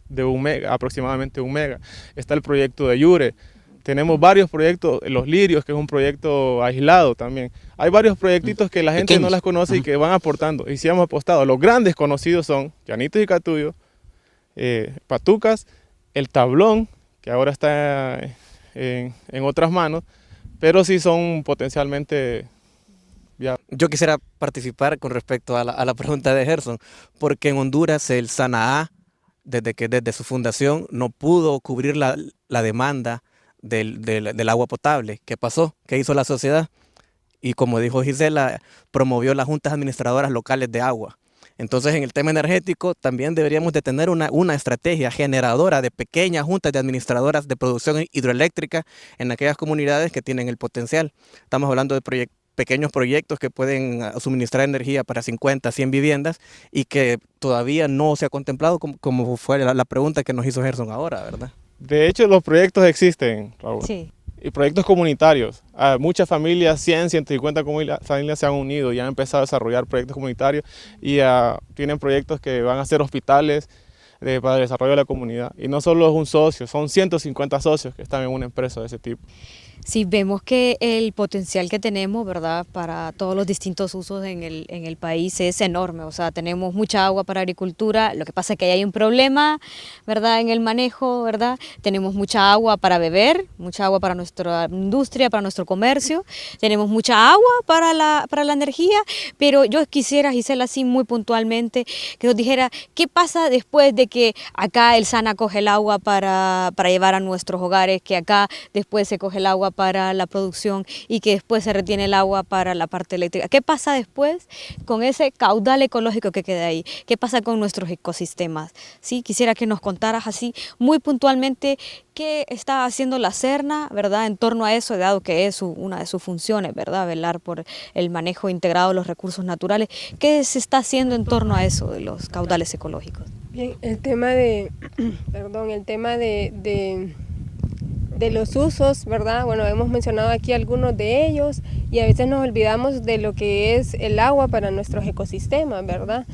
de 1 mega, aproximadamente 1 mega. Está el proyecto de Yure. Tenemos varios proyectos, Los Lirios, que es un proyecto aislado también. Hay varios proyectitos que la gente no las conoce y que van aportando. Y sí hemos apostado. Los grandes conocidos son Llanitos y Catuyo, Patucas, El Tablón, que ahora está en otras manos, pero sí son potencialmente viables. Yo quisiera participar con respecto a la pregunta de Gerson, porque en Honduras el SANA, desde su fundación, no pudo cubrir la demanda del agua potable. ¿Qué pasó? ¿Qué hizo la sociedad? Y como dijo Gisela, promovió las juntas administradoras locales de agua. Entonces, en el tema energético también deberíamos de tener una estrategia generadora de pequeñas juntas de administradoras de producción hidroeléctrica en aquellas comunidades que tienen el potencial. Estamos hablando de pequeños proyectos que pueden suministrar energía para 50, 100 viviendas y que todavía no se ha contemplado como fue la pregunta que nos hizo Gerson ahora, ¿verdad? De hecho, los proyectos existen, Raúl. Sí. Y proyectos comunitarios. Muchas familias, 100, 150 familias se han unido y han empezado a desarrollar proyectos comunitarios y tienen proyectos que van a ser hospitales para el desarrollo de la comunidad. Y no solo es un socio, son 150 socios que están en una empresa de ese tipo. Sí, vemos que el potencial que tenemos, ¿verdad?, para todos los distintos usos en el país es enorme. O sea, tenemos mucha agua para agricultura, lo que pasa es que hay un problema, ¿verdad?, en el manejo, ¿verdad? Tenemos mucha agua para beber, mucha agua para nuestra industria, para nuestro comercio, tenemos mucha agua para la energía, pero yo quisiera, Gisela, así muy puntualmente, que nos dijera qué pasa después de que acá el SANA coge el agua para llevar a nuestros hogares, que acá después se coge el agua para la producción y que después se retiene el agua para la parte eléctrica. ¿Qué pasa después con ese caudal ecológico que queda ahí? ¿Qué pasa con nuestros ecosistemas? Sí, quisiera que nos contaras así muy puntualmente qué está haciendo la Serna, ¿verdad?, en torno a eso, dado que es una de sus funciones, ¿verdad?, velar por el manejo integrado de los recursos naturales. ¿Qué se está haciendo en torno a eso de los caudales ecológicos? Bien, el tema de los usos, ¿verdad? Bueno, hemos mencionado aquí algunos de ellos y a veces nos olvidamos de lo que es el agua para nuestros ecosistemas, ¿verdad?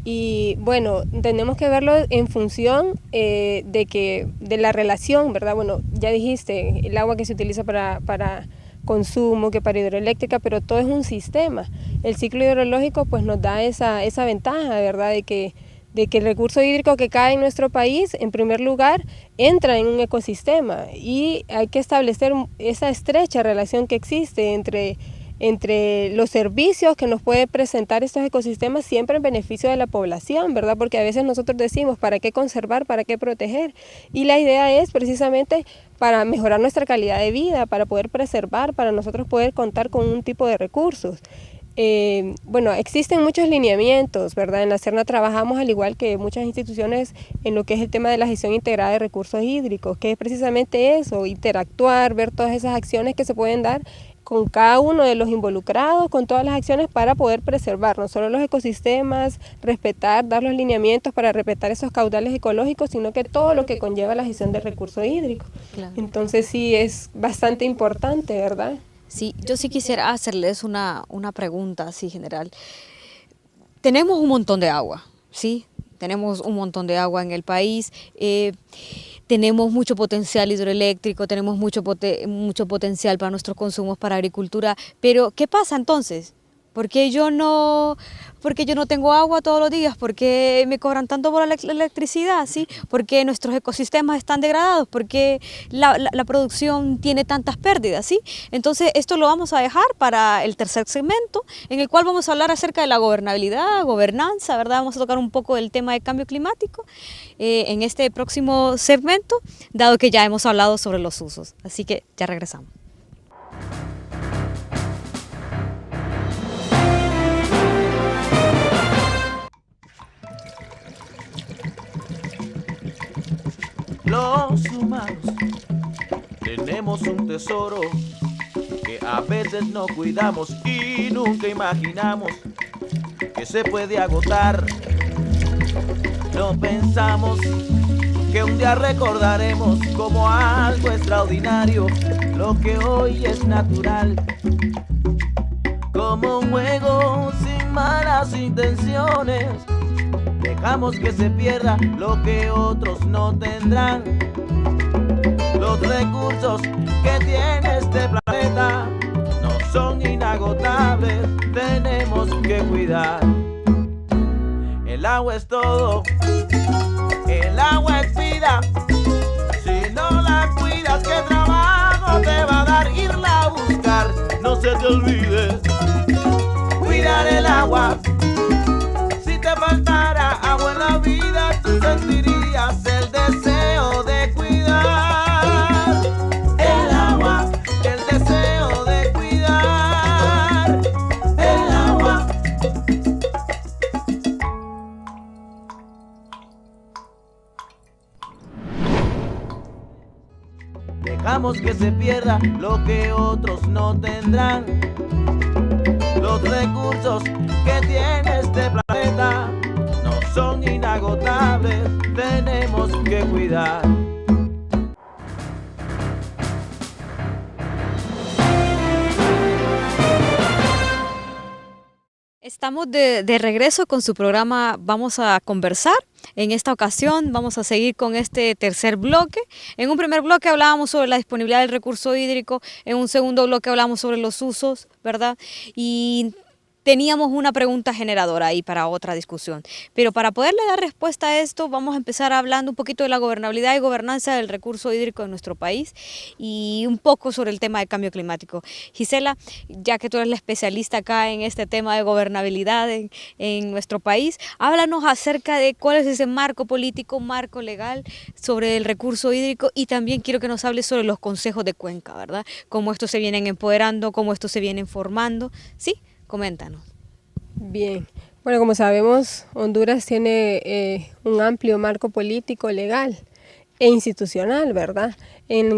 Y bueno, tenemos que verlo en función de la relación, ¿verdad? Bueno, ya dijiste, el agua que se utiliza para consumo, que para hidroeléctrica, pero todo es un sistema. El ciclo hidrológico pues nos da esa ventaja, ¿verdad?, de que el recurso hídrico que cae en nuestro país, en primer lugar, entra en un ecosistema y hay que establecer esa estrecha relación que existe entre entre los servicios que nos puede presentar estos ecosistemas siempre en beneficio de la población, ¿verdad? Porque a veces nosotros decimos, ¿para qué conservar? ¿Para qué proteger? Y la idea es precisamente para mejorar nuestra calidad de vida, para poder preservar, para nosotros poder contar con un tipo de recursos. Bueno, existen muchos lineamientos, ¿verdad? En la Serna trabajamos al igual que muchas instituciones en lo que es el tema de la gestión integrada de recursos hídricos, que es precisamente eso, interactuar, ver todas esas acciones que se pueden dar con cada uno de los involucrados, con todas las acciones para poder preservar no solo los ecosistemas, respetar, dar los lineamientos para respetar esos caudales ecológicos, sino que todo lo que conlleva la gestión del recurso hídrico. Claro. Entonces sí es bastante importante, ¿verdad? Sí, yo sí quisiera hacerles una pregunta así general. Tenemos un montón de agua, ¿sí? Tenemos un montón de agua en el país, tenemos mucho potencial hidroeléctrico, tenemos mucho potencial para nuestros consumos, para agricultura, pero ¿qué pasa entonces? ¿Por qué yo no tengo agua todos los días? ¿Por qué me cobran tanto por la electricidad? ¿Sí? ¿Por qué nuestros ecosistemas están degradados? ¿Por qué la producción tiene tantas pérdidas? ¿Sí? Entonces esto lo vamos a dejar para el tercer segmento, en el cual vamos a hablar acerca de la gobernabilidad, gobernanza, ¿verdad? Vamos a tocar un poco el tema de cambio climático en este próximo segmento, dado que ya hemos hablado sobre los usos. Así que ya regresamos. Los humanos tenemos un tesoro que a veces no cuidamos y nunca imaginamos que se puede agotar. No pensamos que un día recordaremos como algo extraordinario lo que hoy es natural. Como un juego sin malas intenciones, dejamos que se pierda lo que otros no tendrán. Los recursos que tiene este planeta no son inagotables, tenemos que cuidar. El agua es todo, el agua es vida. Si no la cuidas, ¿qué trabajo te va a dar irla a buscar? No se te olvide cuidar el agua. Si te faltara agua en la vida, tú sentirías el deseo de cuidar el agua, el deseo de cuidar el agua. Dejamos que se pierda lo que otros no tendrán. Los recursos que tiene este planeta no son inagotables, tenemos que cuidar. Estamos de regreso con su programa Vamos a Conversar. En esta ocasión vamos a seguir con este tercer bloque. En un primer bloque hablábamos sobre la disponibilidad del recurso hídrico, en un segundo bloque hablábamos sobre los usos, ¿verdad? Y teníamos una pregunta generadora ahí para otra discusión. Pero para poderle dar respuesta a esto, vamos a empezar hablando un poquito de la gobernabilidad y gobernanza del recurso hídrico en nuestro país y un poco sobre el tema del cambio climático. Gisela, ya que tú eres la especialista acá en este tema de gobernabilidad en nuestro país, háblanos acerca de cuál es ese marco político, marco legal sobre el recurso hídrico, y también quiero que nos hables sobre los consejos de cuenca, ¿verdad? Cómo estos se vienen empoderando, cómo estos se vienen formando, ¿sí? Coméntanos. Bien, bueno, como sabemos, Honduras tiene un amplio marco político, legal e institucional, ¿verdad? En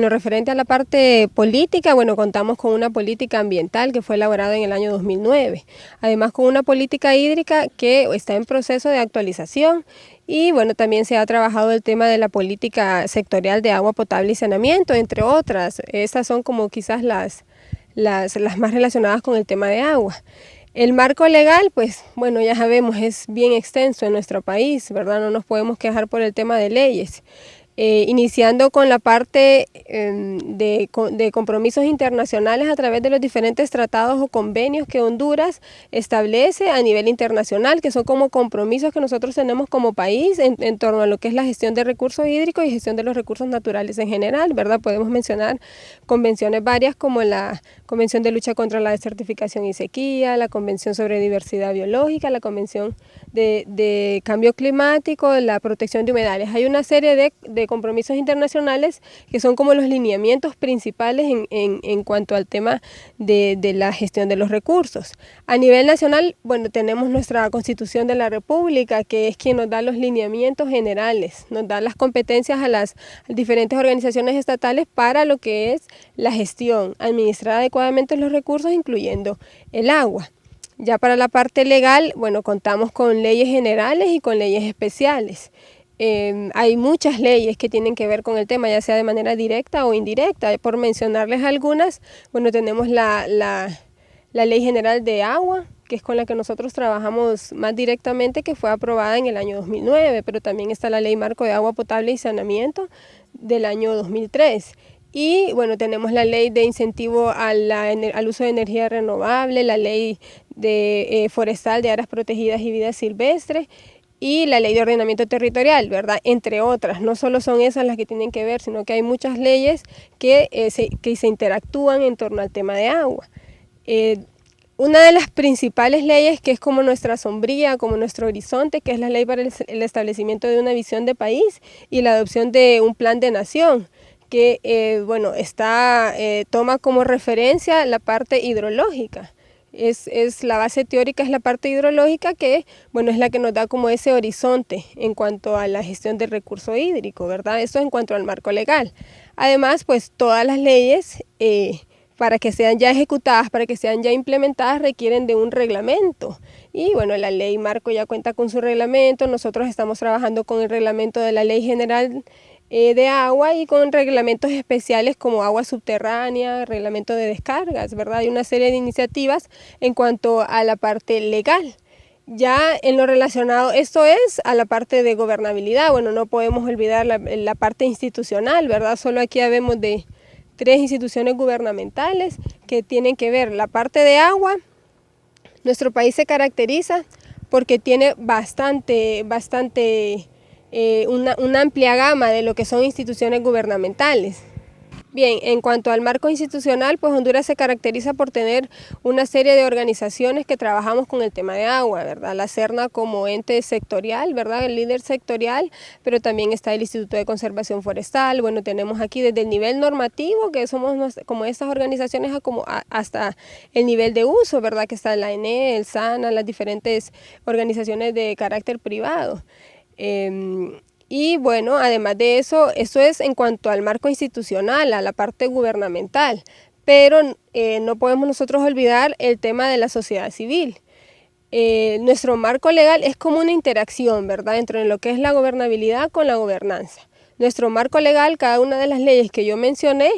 lo referente a la parte política, bueno, contamos con una política ambiental que fue elaborada en el año 2009, además con una política hídrica que está en proceso de actualización. Y bueno, también se ha trabajado el tema de la política sectorial de agua potable y saneamiento, entre otras. Estas son como quizás las más relacionadas con el tema de agua. El marco legal, pues bueno, ya sabemos, es bien extenso en nuestro país, ¿verdad? No nos podemos quejar por el tema de leyes. iniciando con la parte de compromisos internacionales a través de los diferentes tratados o convenios que Honduras establece a nivel internacional, que son como compromisos que nosotros tenemos como país en torno a lo que es la gestión de recursos hídricos y gestión de los recursos naturales en general, ¿verdad? Podemos mencionar convenciones varias como la Convención de Lucha contra la Desertificación y Sequía, la Convención sobre Diversidad Biológica, la Convención de Cambio Climático, la protección de humedales. Hay una serie de compromisos internacionales que son como los lineamientos principales en cuanto al tema de la gestión de los recursos. A nivel nacional, bueno, tenemos nuestra Constitución de la República, que es quien nos da los lineamientos generales, nos da las competencias a las diferentes organizaciones estatales para lo que es la gestión, administrar adecuadamente los recursos, incluyendo el agua. Ya para la parte legal, bueno, contamos con leyes generales y con leyes especiales. Hay muchas leyes que tienen que ver con el tema, ya sea de manera directa o indirecta. Por mencionarles algunas, bueno, tenemos la Ley General de Agua, que es con la que nosotros trabajamos más directamente, que fue aprobada en el año 2009, pero también está la Ley Marco de Agua Potable y Saneamiento del año 2003. Y bueno, tenemos la ley de incentivo al uso de energía renovable, la ley de forestal de áreas protegidas y vida silvestre, y la ley de ordenamiento territorial, ¿verdad? Entre otras, no solo son esas las que tienen que ver, sino que hay muchas leyes que se interactúan en torno al tema de agua. Una de las principales leyes, que es como nuestra sombrilla, como nuestro horizonte, que es la ley para el establecimiento de una visión de país y la adopción de un plan de nación, que bueno, toma como referencia la parte hidrológica. La base teórica es la parte hidrológica, que bueno, es la que nos da como ese horizonte en cuanto a la gestión del recurso hídrico, ¿verdad? Eso en cuanto al marco legal. Además, pues todas las leyes para que sean ya ejecutadas, para que sean ya implementadas, requieren de un reglamento. Y bueno, la ley marco ya cuenta con su reglamento. Nosotros estamos trabajando con el reglamento de la Ley General de Agua y con reglamentos especiales como agua subterránea, reglamento de descargas, ¿verdad? Hay una serie de iniciativas en cuanto a la parte legal. Ya en lo relacionado, esto es a la parte de gobernabilidad. Bueno, no podemos olvidar la parte institucional, ¿verdad? Solo aquí habemos de 3 instituciones gubernamentales que tienen que ver la parte de agua. Nuestro país se caracteriza porque tiene una amplia gama de lo que son instituciones gubernamentales. Bien, en cuanto al marco institucional, pues Honduras se caracteriza por tener una serie de organizaciones que trabajamos con el tema de agua, ¿verdad? La SERNA como ente sectorial, ¿verdad? El líder sectorial, pero también está el Instituto de Conservación Forestal. Bueno, tenemos aquí desde el nivel normativo, que somos como estas organizaciones, hasta el nivel de uso, ¿verdad? Que está la ANE, el SANA, las diferentes organizaciones de carácter privado. Y bueno, además de eso es en cuanto al marco institucional, a la parte gubernamental, pero no podemos nosotros olvidar el tema de la sociedad civil. Nuestro marco legal es como una interacción, ¿verdad?, entre lo que es la gobernabilidad con la gobernanza. Nuestro marco legal, cada una de las leyes que yo mencioné,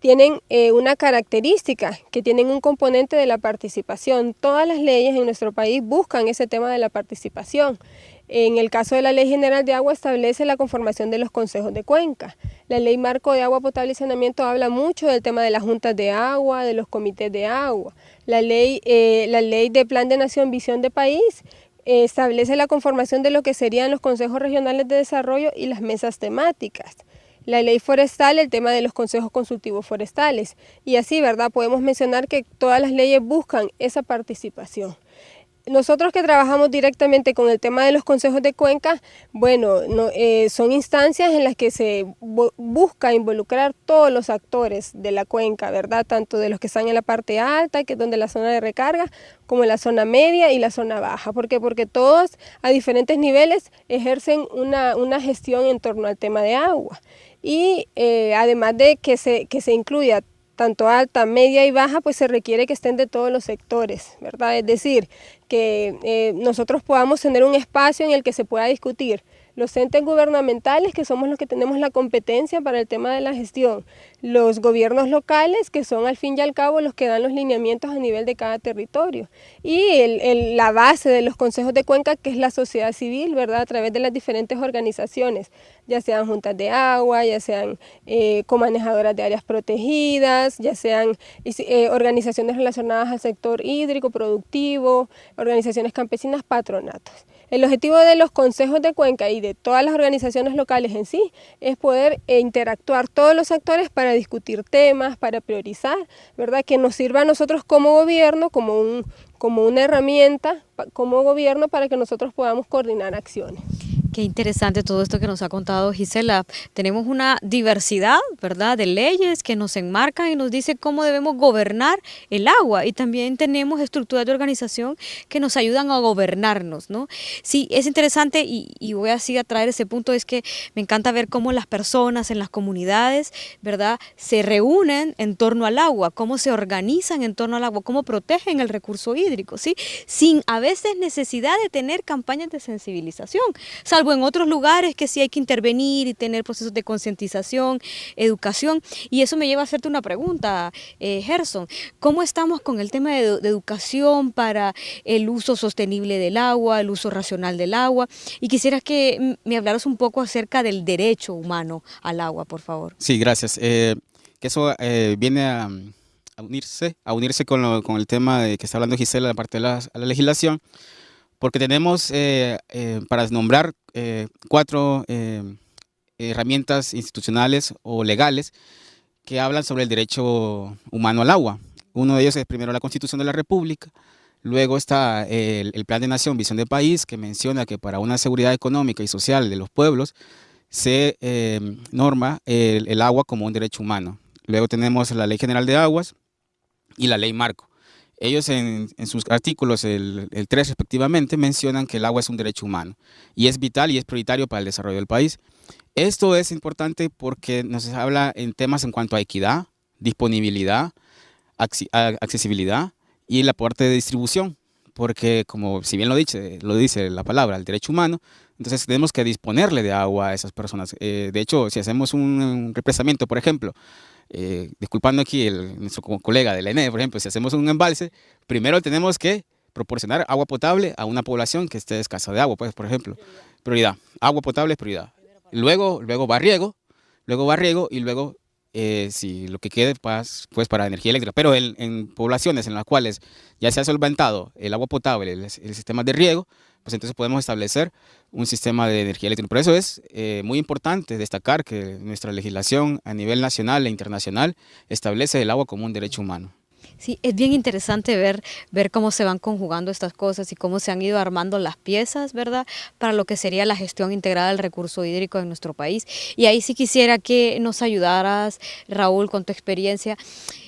tienen una característica, que tienen un componente de la participación. Todas las leyes en nuestro país buscan ese tema de la participación. En el caso de la Ley General de Agua establece la conformación de los consejos de cuenca. La Ley Marco de Agua Potable y Saneamiento habla mucho del tema de las juntas de agua, de los comités de agua. La ley de Plan de Nación, Visión de País establece la conformación de lo que serían los consejos regionales de desarrollo y las mesas temáticas. La ley forestal, el tema de los consejos consultivos forestales. Y así, ¿verdad? Podemos mencionar que todas las leyes buscan esa participación. Nosotros que trabajamos directamente con el tema de los consejos de cuenca, bueno, son instancias en las que se busca involucrar todos los actores de la cuenca, ¿verdad? Tanto de los que están en la parte alta, que es donde la zona de recarga, como en la zona media y la zona baja. ¿Por qué? Porque todos a diferentes niveles ejercen una gestión en torno al tema de agua. Y además de que se incluya tanto alta, media y baja, pues se requiere que estén de todos los sectores, ¿verdad? Es decir, que nosotros podamos tener un espacio en el que se pueda discutir los entes gubernamentales, que somos los que tenemos la competencia para el tema de la gestión, los gobiernos locales, que son al fin y al cabo los que dan los lineamientos a nivel de cada territorio, y la base de los consejos de cuenca, que es la sociedad civil, ¿verdad?, a través de las diferentes organizaciones, ya sean juntas de agua, ya sean comanejadoras de áreas protegidas, ya sean organizaciones relacionadas al sector hídrico, productivo, organizaciones campesinas, patronatos. El objetivo de los consejos de cuenca y de todas las organizaciones locales en sí es poder interactuar todos los actores para discutir temas, para priorizar, ¿verdad?, que nos sirva a nosotros como gobierno, como una herramienta como gobierno para que nosotros podamos coordinar acciones. Qué interesante todo esto que nos ha contado Gisela. Tenemos una diversidad, ¿verdad?, de leyes que nos enmarcan y nos dice cómo debemos gobernar el agua, y también tenemos estructuras de organización que nos ayudan a gobernarnos, ¿no? Sí, es interesante y voy así a traer ese punto, es que me encanta ver cómo las personas en las comunidades, ¿verdad?, se reúnen en torno al agua, cómo se organizan en torno al agua, cómo protegen el recurso hídrico, ¿sí?, sin a veces necesidad de tener campañas de sensibilización, salvo en otros lugares que sí hay que intervenir y tener procesos de concientización, educación. Y eso me lleva a hacerte una pregunta, Gerson. ¿Cómo estamos con el tema de educación para el uso sostenible del agua, el uso racional del agua? Y quisiera que me hablaras un poco acerca del derecho humano al agua, por favor. Sí, gracias. Que eso viene a unirse con el tema de que está hablando Gisela, la parte de la legislación, porque tenemos, para nombrar, 4 herramientas institucionales o legales que hablan sobre el derecho humano al agua. Uno de ellos es primero la Constitución de la República, luego está el Plan de Nación, Visión de País, que menciona que para una seguridad económica y social de los pueblos se norma el agua como un derecho humano. Luego tenemos la Ley General de Aguas y la Ley Marco. Ellos en sus artículos, el 3 respectivamente, mencionan que el agua es un derecho humano y es vital y es prioritario para el desarrollo del país. Esto es importante porque nos habla en temas en cuanto a equidad, disponibilidad, accesibilidad y la parte de distribución, porque como si bien lo dice la palabra, el derecho humano, entonces tenemos que disponerle de agua a esas personas. De hecho, si hacemos un represamiento, por ejemplo, disculpando aquí nuestro colega de la ENE, por ejemplo, si hacemos un embalse, primero tenemos que proporcionar agua potable a una población que esté escasa de agua, pues, por ejemplo, prioridad, agua potable es prioridad. Luego va riego y luego si lo que quede pues para energía eléctrica, pero en poblaciones en las cuales ya se ha solventado el agua potable, el sistema de riego, pues entonces podemos establecer un sistema de energía eléctrica. Por eso es muy importante destacar que nuestra legislación a nivel nacional e internacional establece el agua como un derecho humano. Sí, es bien interesante ver cómo se van conjugando estas cosas y cómo se han ido armando las piezas, ¿verdad?, para lo que sería la gestión integrada del recurso hídrico en nuestro país. Y ahí sí quisiera que nos ayudaras, Raúl, con tu experiencia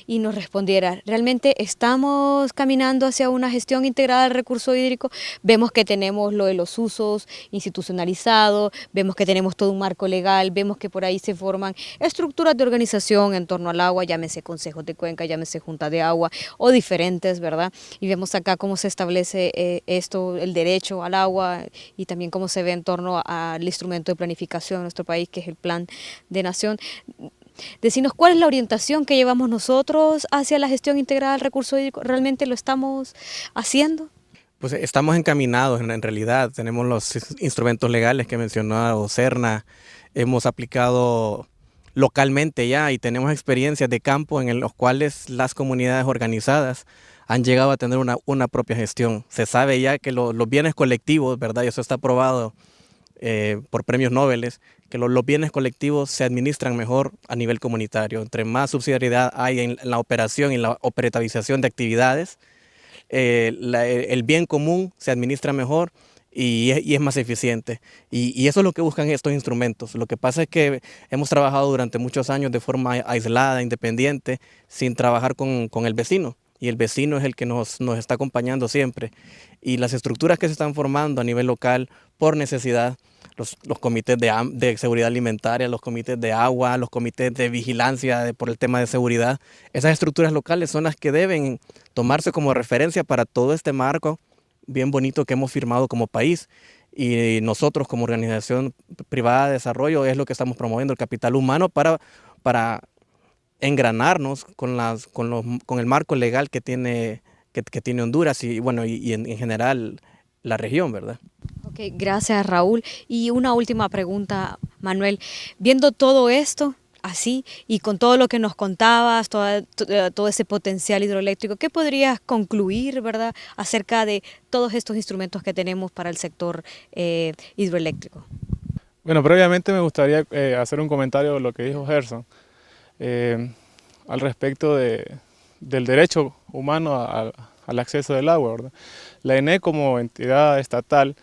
y nos respondieras, ¿realmente estamos caminando hacia una gestión integrada del recurso hídrico? Vemos que tenemos lo de los usos institucionalizados, vemos que tenemos todo un marco legal, vemos que por ahí se forman estructuras de organización en torno al agua, llámese consejos de cuenca, llámese junta de agua o diferentes, ¿verdad? Y vemos acá cómo se establece esto, el derecho al agua, y también cómo se ve en torno al instrumento de planificación en nuestro país, que es el Plan de Nación. Decinos, ¿cuál es la orientación que llevamos nosotros hacia la gestión integrada del recurso hídrico? ¿Realmente lo estamos haciendo? Pues estamos encaminados en realidad, tenemos los instrumentos legales que mencionó Serna, hemos aplicado localmente ya y tenemos experiencias de campo en los cuales las comunidades organizadas han llegado a tener una propia gestión. Se sabe ya que los bienes colectivos, ¿verdad? Y eso está probado por premios Nobel, que los bienes colectivos se administran mejor a nivel comunitario. Entre más subsidiariedad hay en la operación y la operativización de actividades, el bien común se administra mejor y es más eficiente. Y eso es lo que buscan estos instrumentos. Lo que pasa es que hemos trabajado durante muchos años de forma aislada, independiente, sin trabajar con el vecino. Y el vecino es el que nos está acompañando siempre. Y las estructuras que se están formando a nivel local por necesidad, los comités de seguridad alimentaria, los comités de agua, los comités de vigilancia por el tema de seguridad, esas estructuras locales son las que deben tomarse como referencia para todo este marco bien bonito que hemos firmado como país. Y nosotros como organización privada de desarrollo es lo que estamos promoviendo, el capital humano para engranarnos con el marco legal que tiene Honduras y bueno, y en general la región, ¿verdad? Ok, gracias Raúl. Y una última pregunta, Manuel. Viendo todo esto así y con todo lo que nos contabas, todo ese potencial hidroeléctrico, ¿qué podrías concluir, verdad, acerca de todos estos instrumentos que tenemos para el sector hidroeléctrico? Bueno, previamente me gustaría hacer un comentario de lo que dijo Gerson al respecto del derecho humano al acceso del agua, ¿verdad? La ENE como entidad estatal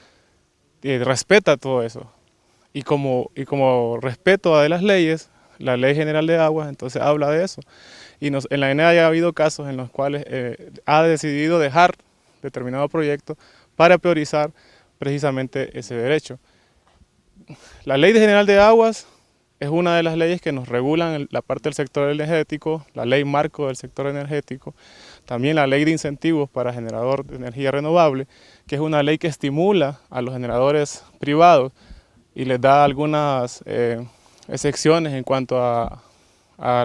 respeta todo eso y como respeto de las leyes, la Ley General de Aguas entonces habla de eso y en la ENE ha habido casos en los cuales ha decidido dejar determinado proyecto para priorizar precisamente ese derecho. La Ley General de Aguas es una de las leyes que nos regulan la parte del sector energético, la ley marco del sector energético, también la ley de incentivos para generador de energía renovable, que es una ley que estimula a los generadores privados y les da algunas excepciones en cuanto a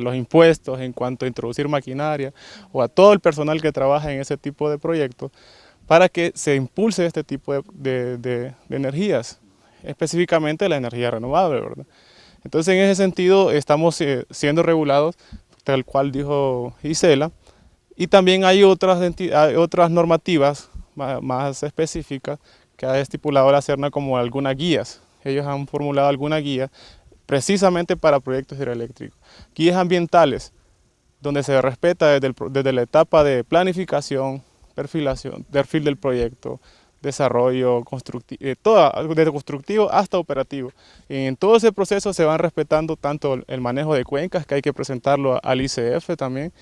los impuestos, en cuanto a introducir maquinaria o a todo el personal que trabaja en ese tipo de proyectos para que se impulse este tipo de energías, específicamente la energía renovable, ¿verdad? Entonces, en ese sentido, estamos siendo regulados, tal cual dijo Gisela, y también hay otras normativas más específicas que ha estipulado la SERNA como algunas guías. Ellos han formulado algunas guías precisamente para proyectos hidroeléctricos. Guías ambientales, donde se respeta desde la etapa de planificación, perfil del proyecto, desarrollo constructivo, desde constructivo hasta operativo. Y en todo ese proceso se van respetando tanto el manejo de cuencas, que hay que presentarlo al ICF también,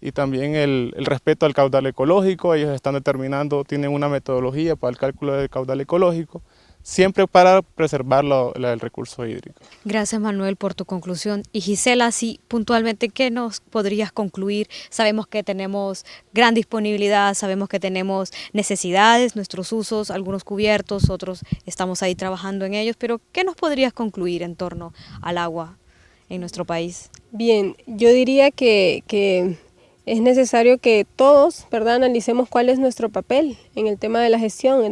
y también el respeto al caudal ecológico. Ellos están determinando, tienen una metodología para el cálculo del caudal ecológico, siempre para preservar el recurso hídrico. Gracias Manuel por tu conclusión. Y Gisela, sí, puntualmente, ¿qué nos podrías concluir? Sabemos que tenemos gran disponibilidad, sabemos que tenemos necesidades, nuestros usos, algunos cubiertos, otros estamos ahí trabajando en ellos, pero ¿qué nos podrías concluir en torno al agua en nuestro país? Bien, yo diría que es necesario que todos, ¿verdad?, analicemos cuál es nuestro papel en el tema de la gestión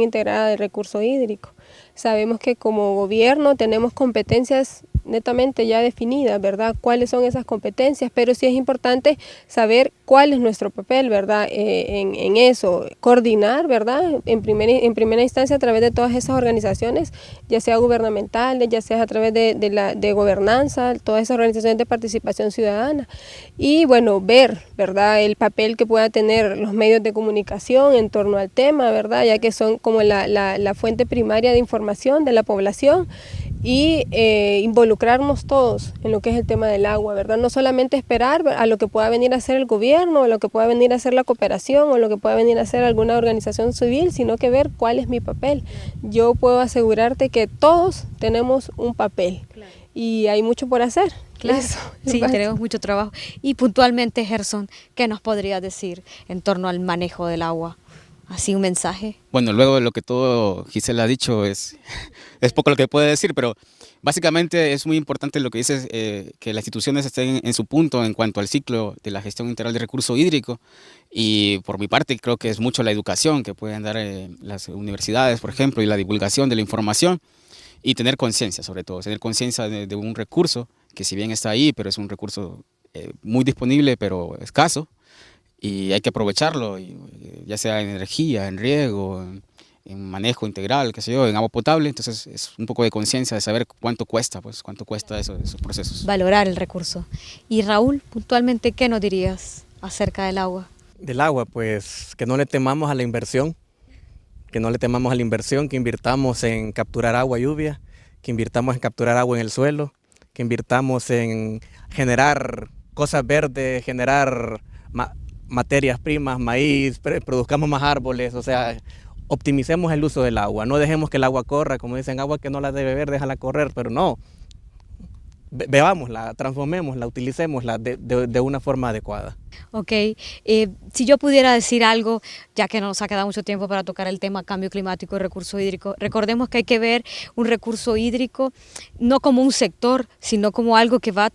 integrada del recurso hídrico. Sabemos que como gobierno tenemos competencias netamente ya definidas, ¿verdad?, cuáles son esas competencias, pero sí es importante saber cuál es nuestro papel, ¿verdad?, en eso, coordinar, ¿verdad?, en primera instancia a través de todas esas organizaciones, ya sea gubernamentales, ya sea a través de gobernanza, todas esas organizaciones de participación ciudadana, y bueno, ver, ¿verdad?, el papel que puedan tener los medios de comunicación en torno al tema, ¿verdad?, ya que son como la fuente primaria de información de la población, y involucrarnos todos en lo que es el tema del agua, ¿verdad? No solamente esperar a lo que pueda venir a hacer el gobierno, o lo que pueda venir a hacer la cooperación, o lo que pueda venir a hacer alguna organización civil, sino que ver cuál es mi papel. Yo puedo asegurarte que todos tenemos un papel, y hay mucho por hacer. Claro, Eso, sí, tenemos mucho trabajo. Y puntualmente, Gerson, ¿qué nos podrías decir en torno al manejo del agua? ¿Así un mensaje? Bueno, luego de lo que todo Gisela ha dicho, es poco lo que puede decir, pero básicamente es muy importante lo que dices, que las instituciones estén en su punto en cuanto al ciclo de la gestión integral de recurso hídrico, y por mi parte creo que es mucho la educación que pueden dar las universidades, por ejemplo, y la divulgación de la información, y tener conciencia, sobre todo, tener conciencia de un recurso que si bien está ahí, pero es un recurso muy disponible, pero escaso, y hay que aprovecharlo, ya sea en energía, en riego, en manejo integral, qué sé yo, en agua potable. Entonces es un poco de conciencia de saber cuánto cuesta esos procesos. Valorar el recurso. Y Raúl, puntualmente, ¿qué nos dirías acerca del agua? Del agua, pues que no le temamos a la inversión, que invirtamos en capturar agua lluvia, que invirtamos en capturar agua en el suelo, que invirtamos en generar cosas verdes, generar materias primas, maíz, produzcamos más árboles, o sea, optimicemos el uso del agua, no dejemos que el agua corra, como dicen, agua que no la debe beber, déjala correr, pero no, bebámosla, transformémosla, utilicémosla de una forma adecuada. Ok, si yo pudiera decir algo, ya que no nos ha quedado mucho tiempo para tocar el tema cambio climático y recurso hídrico, recordemos que hay que ver un recurso hídrico no como un sector, sino como algo que va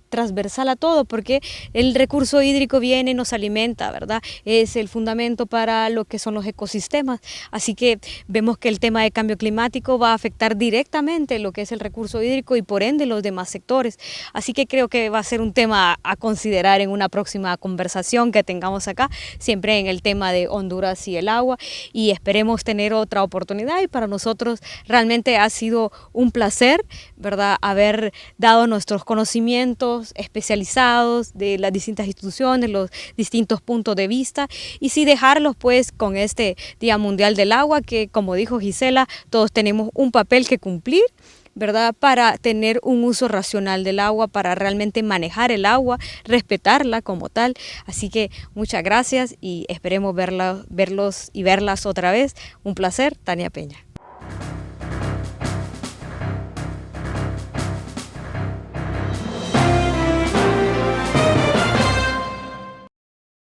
transversal a todo, porque el recurso hídrico viene y nos alimenta, ¿verdad? Es el fundamento para lo que son los ecosistemas, así que vemos que el tema de cambio climático va a afectar directamente lo que es el recurso hídrico y por ende los demás sectores, así que creo que va a ser un tema a considerar en una próxima conversación que tengamos acá, siempre en el tema de Honduras y el agua, y esperemos tener otra oportunidad, y para nosotros realmente ha sido un placer, ¿verdad?, haber dado nuestros conocimientos especializados de las distintas instituciones, los distintos puntos de vista, y sí dejarlos pues con este Día Mundial del Agua, que como dijo Gisela, todos tenemos un papel que cumplir, ¿verdad?, para tener un uso racional del agua, para realmente manejar el agua, respetarla como tal. Así que muchas gracias y esperemos verlos y verlas otra vez. Un placer, Tania Peña.